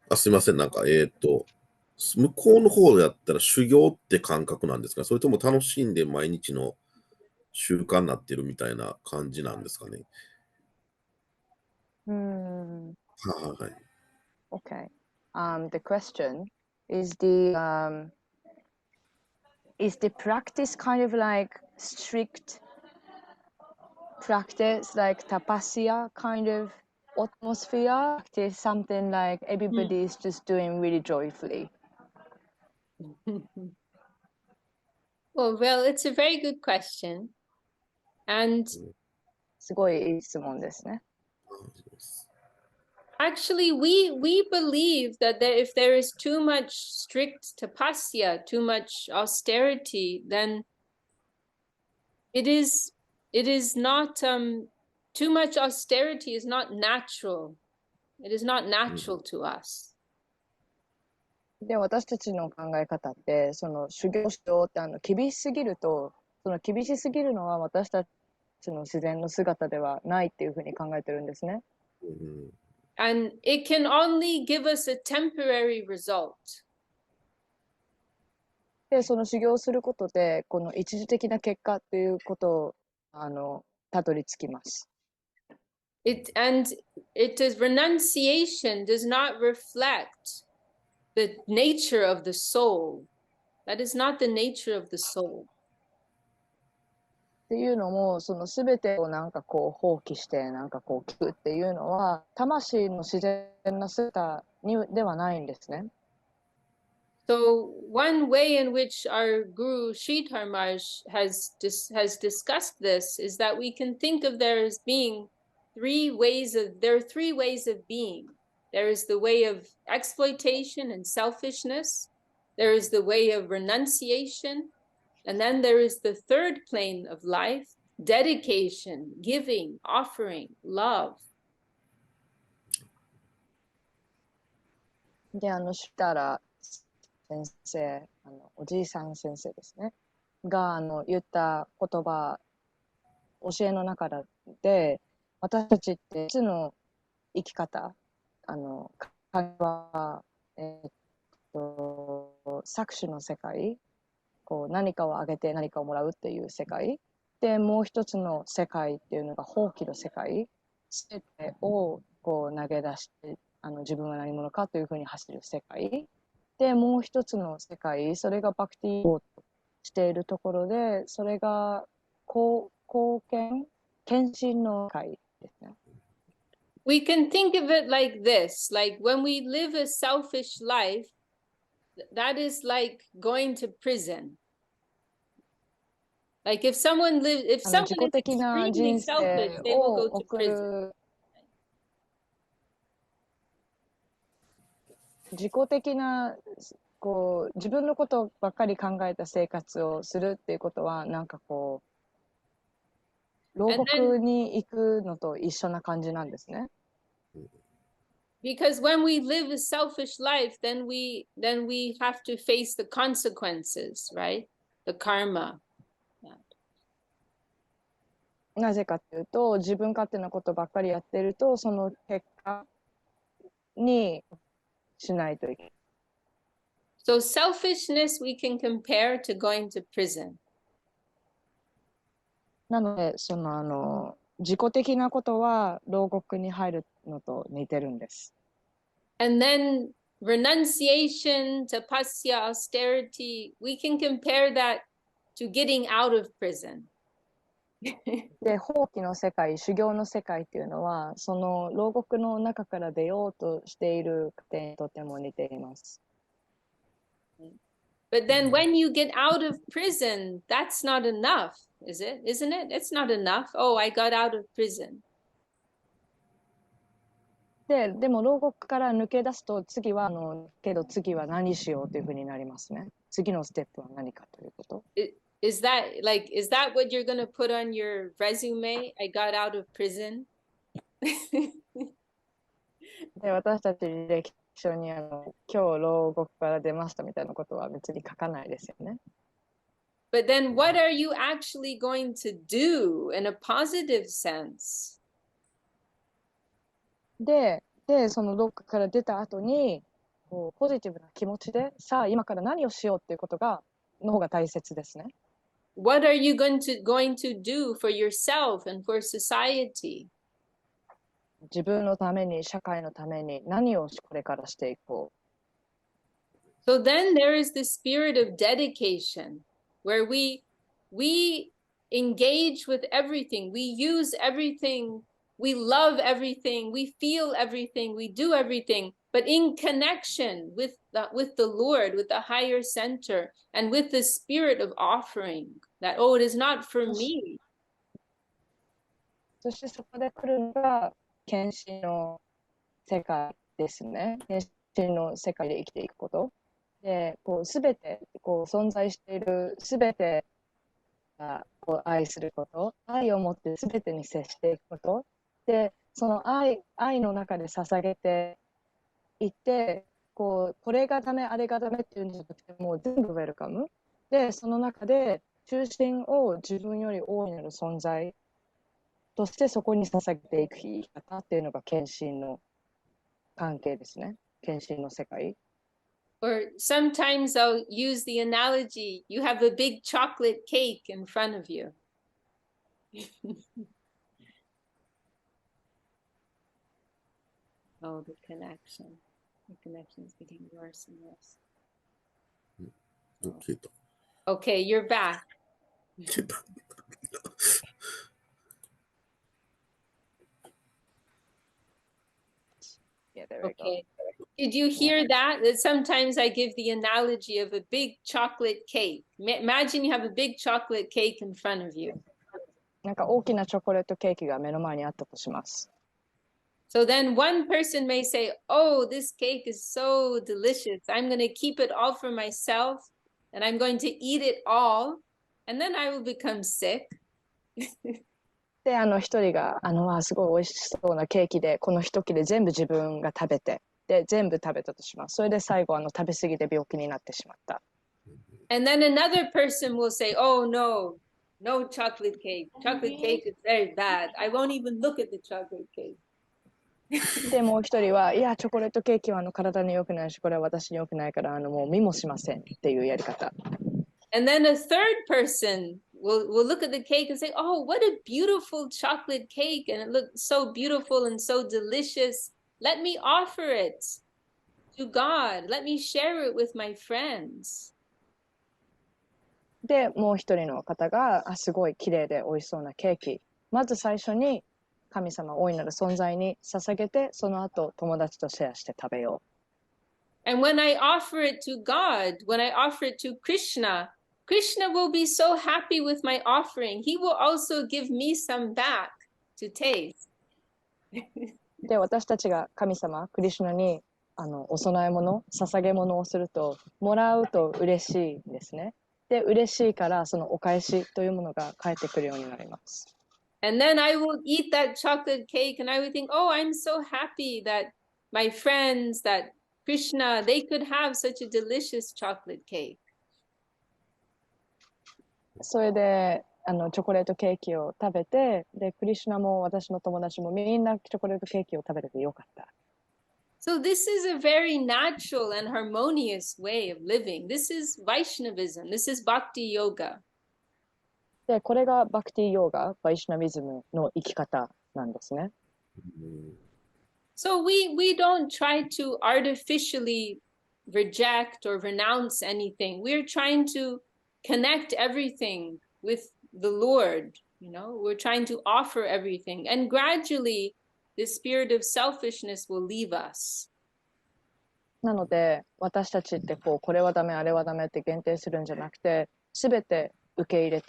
あ、すいません。向こうの方でやったら修行って感覚なんですか？それとも楽しんで毎日の習慣になってるみたいな感じなんですかね。はい。Okay. The question is is the practice kind of like strict practice, like tapasya kind of atmosphere? Is something like everybody is just doing really joyfully? Well, it's a very good question. And すごいいい質問ですね。actually, we believe that if there is too much strict tapasya, too much austerity, then it is not too much austerity is not natural. It is not natural to us. で、私たちの考え方って、修行しようって厳しすぎると、厳しすぎるのは私たちの自然の姿ではないっていうふうに考えてるんですね。And it can only give us a temporary result. で、その修行をすることで、この一時的な結果っていうことをたどり着きます。And it is renunciation does not reflect the nature of the soul. That is not the nature of the soul. っていうのも、全てを放棄して、聞くっていうのは、魂の自然な姿ではないんですね。So one way in which our Guru Sridhar Maharaj has discussed this is that we can think of there as being there are three ways of being. There is the way of exploitation and selfishness. There is the way of renunciation. And then there is the third plane of life, dedication, giving, offering, love. で、したら先生、おじいさん先生ですね、が言った言葉、教えの中で、私たちっていつの生き方、は、搾取の世界、何かをあげて何かをもらうっていう世界で、もう一つの世界っていうのが放棄の世界、全てを投げ出して自分は何者かというふうに走る世界で、もう一つの世界、それがバクティをしているところで、それが貢献、献身の世界ですね。We can think of it like this, like when we live a selfish life, that is like going to prison. Like if someone is extremely selfish, they will go to prison. 自己的な自分のことばっかり考えた生活をするっていうことは、牢獄に行くのと一緒な感じなんですね。Because when we live a selfish life, then we have to face the consequences, right? The karma. なぜかというと、自分勝手なことばっかりやってると、その結果にしないといけない。So selfishness we can compare to going to prison. なので、自己的なことは牢獄に入るのと似てるんです。And then renunciation, tapasya, austerity, we can compare that to getting out of prison. で、放棄の世界、修行の世界っていうのは、その牢獄の中から出ようとしている点にとても似ています。But then when you get out of prison, that's not enough, is it? Isn't it? It's not enough. Oh, I got out of prison. でも牢獄から抜け出すと、次は何しようというふうになりますね。次のステップは何かということ。Is that what you're going to put on your resume? I got out of prison. で、私たち履歴書に今日牢獄から出ましたみたいなことは別に書かないですよね。But then what are you actually going to do in a positive sense? で、その牢獄から出た後に、こうポジティブな気持ちで、さあ今から何をしようっていうことの方が大切ですね。What are you going to do for yourself and for society? 自分のために、社会のために何をこれからしていこう。So then there is the spirit of dedication, where we engage with everything, we use everything, we love everything, we feel everything, we do everything, but in connection with the Lord, with the higher center, and with the spirit of offering, that, oh, it is not for me. そしてそこで来るのが献身の世界ですね。献身の世界で生きていくこと。で、こう全てこう存在している全てがこう愛すること、愛を持って全てに接していくこと。で、その愛の中で捧げていって、これがダメ、あれがダメっていうんじゃなくて、もう全部ウェルカム。で、その中で中心を自分より大いなる存在としてそこに捧げていく生き方っていうのが献身の関係ですね。献身の世界。Or sometimes I'll use the analogy, you have a big chocolate cake in front of you. Oh, the connection. The connection is getting worse and worse. Okay, you're back. Yeah, there we go. Okay. Did you hear that? That sometimes I give the analogy of a big chocolate cake. Imagine you have a big chocolate cake in front of you. なんか大きなチョコレートケーキが目の前にあったとします。So then one person may say, oh, this cake is so delicious. I'm going to keep it all for myself and I'm going to eat it all. And then I will become sick. で、一人が、すごい美味しそうなケーキで、この一切れ全部自分が食べて、で、全部食べたとします。それで最後、食べ過ぎで病気になってしまった。And then another person will say, oh, no chocolate cake. Chocolate cake is very bad. I won't even look at the chocolate cake. で、もう一人は、いや、チョコレートケーキは体に良くないし、これは私に良くないから、もう見もしませんっていうやり方。And then a third person will look at the cake and say, oh, what a beautiful chocolate cake. And it looks so beautiful and so delicious. Let me offer it to God. Let me share it with my friends. で、もう一人の方が、すごい綺麗で美味しそうなケーキ。まず最初に神様、大いなる存在に捧げて、その後友達とシェアして食べよう。And when I offer it to God, when I offer it to Krishna will be so happy with my offering. He will also give me some back to taste. で、私たちが神様、クリシュナにお供え物、捧げ物をすると、もらうと嬉しいんですね。で、嬉しいからそのお返しというものが返ってくるようになります。And then I will eat that chocolate cake and I would think, oh, I'm so happy that my friends, that Krishna, they could have such a delicious chocolate cake. それでチョコレートケーキを食べて、で、クリシュナも私の友達もみんなチョコレートケーキを食べれてよかった。So this is a very natural and harmonious way of living. This is Vaishnavism. This is Bhakti Yoga. で、これがバクティヨーガ、バイシュナビズムの生き方なんですね。So we don't try to artificially reject or renounce anything. We're trying to connect everything with the Lord. You know, we're trying to offer everything. And gradually, the spirit of selfishness will leave us. なので、私たちってこれはダメ、あれはダメって限定するんじゃなくて、すべて受け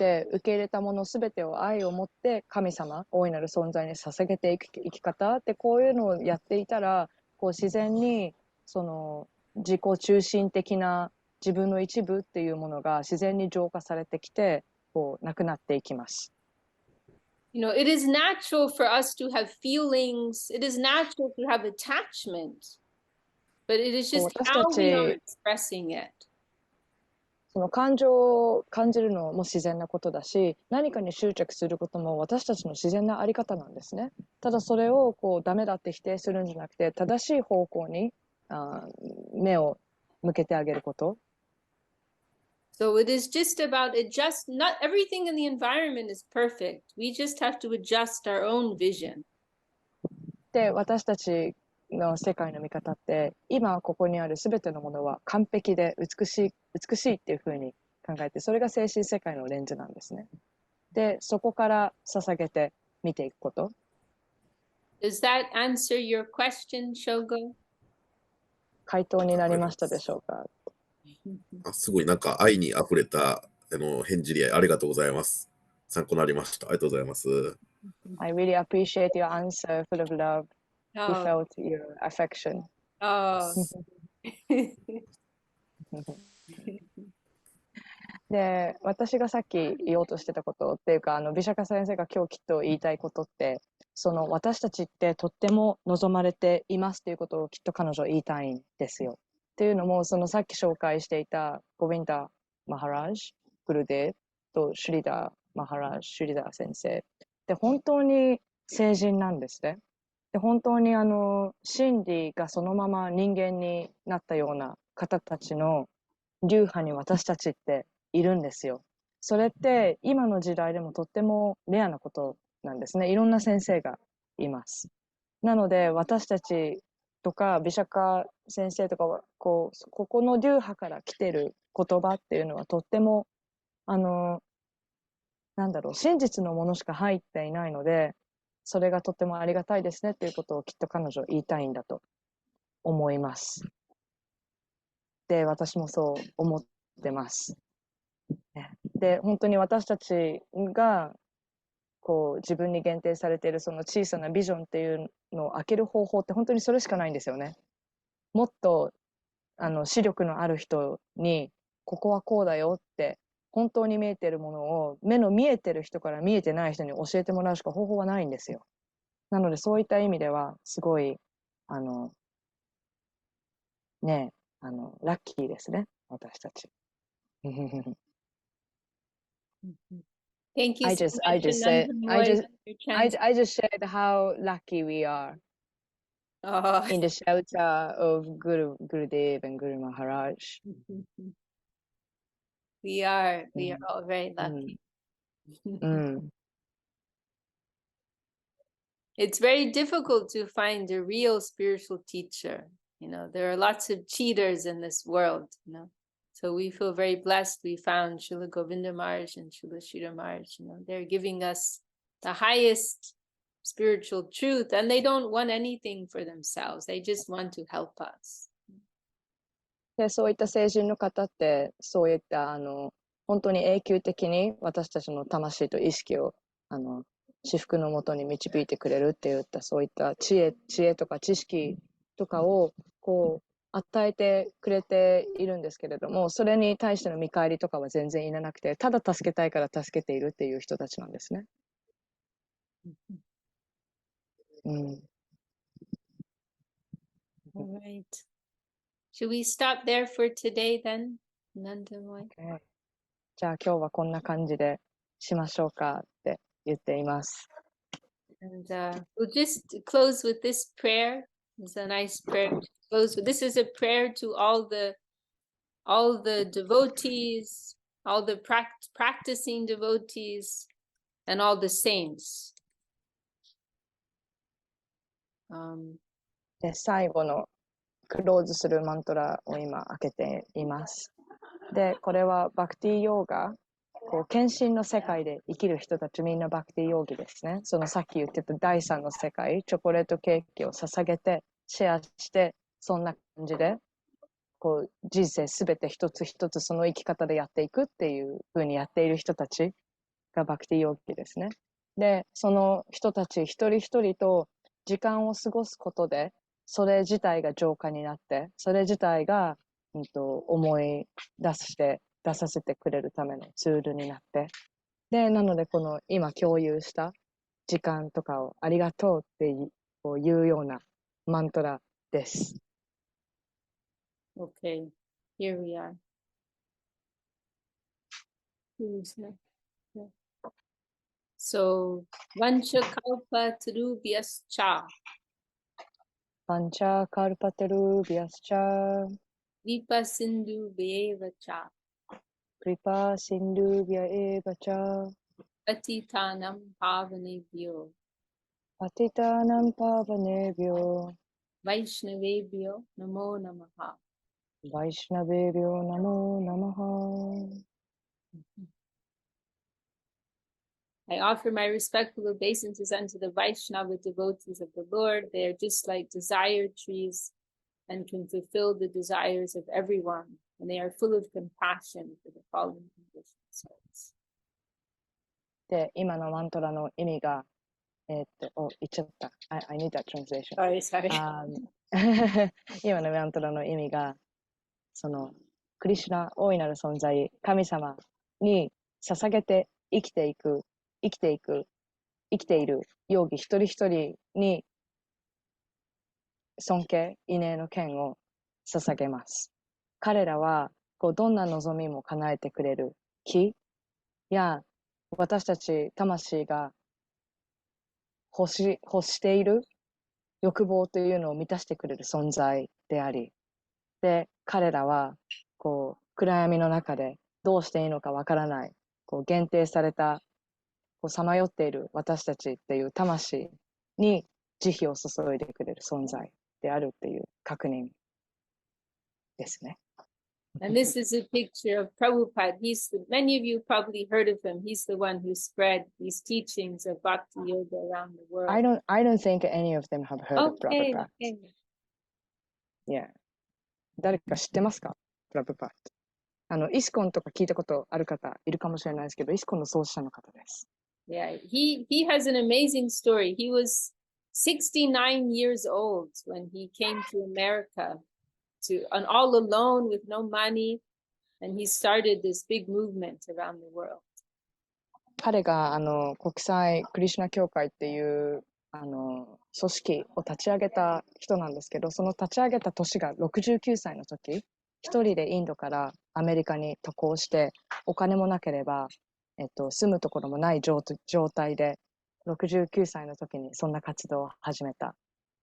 入れたものすべてを愛を持って神様、大いなる存在に捧げていく生き方ってこういうのをやっていたら、自然にその自己中心的な、自分の一部っていうものが自然に浄化されてきて、こうなくなっていきます。You know, it is natural for us to have feelings. It is natural to have attachment, but it is just 私 how た we are ち、expressing it. その感情を感じるのも自然なことだし、何かに執着することも私たちの自然なあり方なんですね。ただそれをこうダメだって否定するんじゃなくて、正しい方向に目を向けてあげること。So it is just about adjust. Not everything in the environment is perfect. We just have to adjust our own vision. で、私たちの世界の見方って、今ここにあるすべてのものは完璧で美しいっていうふうに考えて、それが精神世界のレンズなんですね。で、そこから捧げて見ていくこと。Does that answer your question, Shogo? 回答になりましたでしょうか。すごいなんか愛にあふれた返事でありがとうございます。参考になりました。ありがとうございます。I really appreciate your answer, full of love. We Oh, felt your affection. oh. で、私がさっき言おうとしてたことっていうか、美釈先生が今日きっと言いたいことって、その私たちってとっても望まれていますということをきっと彼女は言いたいんですよ。っていうのも、そのさっき紹介していたゴビンダ・マハラージ、グルデーとシュリダー・マハラージ、シュリダー先生で本当に聖人なんですね。で本当に真理がそのまま人間になったような方たちの流派に私たちっているんですよ。それって今の時代でもとってもレアなことなんですね。いろんな先生がいます。なので私たちとか美釈先生とかはここの流派から来てる言葉っていうのはとっても真実のものしか入っていないので、それがとってもありがたいですねっていうことをきっと彼女は言いたいんだと思います。で、私もそう思ってます。で、本当に私たちがこう自分に限定されているその小さなビジョンっていうのを開ける方法って本当にそれしかないんですよね。もっと視力のある人にここはこうだよって本当に見えてるものを目の見えてる人から見えてない人に教えてもらうしか方法はないんですよ。なのでそういった意味ではすごいラッキーですね、私たち。Thank you I so just much, said I just shared how lucky we are Oh. in the shelter of Gurudev and Guru Maharaj. We are all very lucky. It's very difficult to find a real spiritual teacher. You know, there are lots of cheaters in this world, you know. So we feel very blessed we found Srila Govinda Maharaj and Srila Sridhar Maharaj. You know, they're giving us the highest spiritual truth, and they don't want anything for themselves. They just want to help us. でそういった聖人の方ってそういった本当に永久的に私たちの魂と意識を至福のもとに導いてくれるっていったそういった知恵とか知識とかをこう与えてくれているんですけれども、それに対しての見返りとかは全然いらなくて、ただ助けたいから助けているっていう人たちなんですね。All right. Should we stop there for today then? Okay. じゃあ今日はこんな感じでしましょうかって言っています。And we'll just close with this prayer. It's a nice prayer to close with. This is a prayer to all the devotees, all the practicing devotees, and all the saints. で最後のクローズするマントラを今開けています。で、これはバクティヨーガ、献身の世界で生きる人たちみんなバクティヨーギですね。そのさっき言ってた第三の世界、チョコレートケーキを捧げて、シェアして、そんな感じで、人生すべて一つ一つその生き方でやっていくっていう風にやっている人たちがバクティヨーギですね。で、その人たち一人一人と時間を過ごすことで、それ自体が浄化になって、それ自体が思い出させてくれるためのツールになって、で、なのでこの今共有した時間とかをありがとうっていうようなマントラです。Okay, here we are. Who's next? Yeah. So, Vanchakalpa Tarubhyascha, パンチャーカルパテルビアスチャー、Vipa Sindhu Bevacha, クリパーシンドゥビアエーバチャー、Patitanam Pavanebhyo, パティターナンパーバネビョー、Vaishnavebhyo Namo Namaha. バイシュナベビョーナモナマハ。I offer my respectful obeisances unto the Vaishnava devotees of the Lord. They are just like desired trees and can fulfill the desires of everyone, and they are full of compassion for the fallen conditioned souls. で、今のマントラの意味が、言っちゃった。I need that translation. Sorry. 今のマントラの意味が、その、クリシュナ、大いなる存在、神様に捧げて生きている容疑一人一人に尊敬、異寧の剣を捧げます。彼らは、どんな望みも叶えてくれる木や、私たち魂が欲している欲望というのを満たしてくれる存在であり、で、彼らは、暗闇の中でどうしていいのかわからない、限定された、さまよっている私たちっていう魂に慈悲を注いでくれる存在であるっていう確認ですね。And this is a picture of Prabhupada. Many of you probably heard of him. He's the one who spread these teachings of Bhakti Yoga around the world. I don't think any of them have heard of Okay, Prabhupada. okay. Yeah. 誰か知ってますか？プラブパー。イスコンとか聞いたことある方いるかもしれないですけど、イスコンの創始者の方です。Yeah, he has an amazing story. He was 69 years old when he came to America and all alone with no money, and he started this big movement around the world. 彼が国際クリシュナ教会っていう組織を立ち上げた人なんですけど、その立ち上げた年が69歳の時、一人でインドからアメリカに渡航して、お金もなければ、住むところもない状態で、69歳の時にそんな活動を始めた、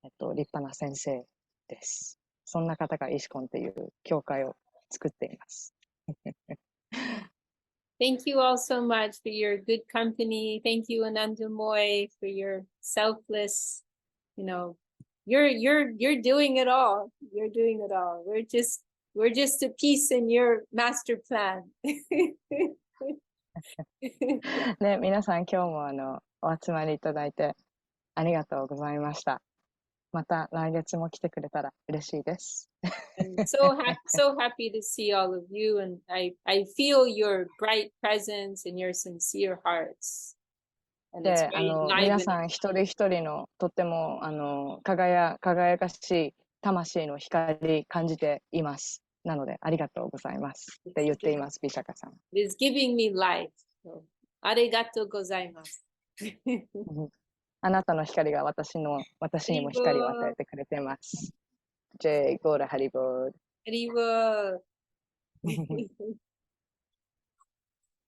立派な先生です。そんな方がイシコンっていう教会を作っています。Thank you all so much for your good company. Thank you, Anandamoy, for your selfless, you're doing it all. You're doing it all. We're just a piece in your master plan. ね、皆さん今日もお集まりいただいてありがとうございました。また来月も来てくれたら嬉しいです。I'm so happy to see all of you, and I feel your bright presence and your sincere hearts. And it's で、皆さん一人一人のとっても輝かしい魂の光感じています。なのでありがとうございますって言っています、ビシャカさん。It is giving me life. So, ありがとうございます。あなたの光が私にも光を与えてくれています。ジェイ・ゴーラ・ハリボー。ハリボー。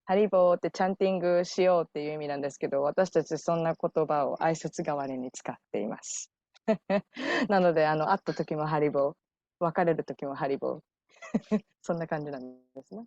ハリボーってチャンティングしようっていう意味なんですけど、私たちそんな言葉を挨拶代わりに使っています。なので、会った時もハリボー、別れる時もハリボー。そんな感じなんですね。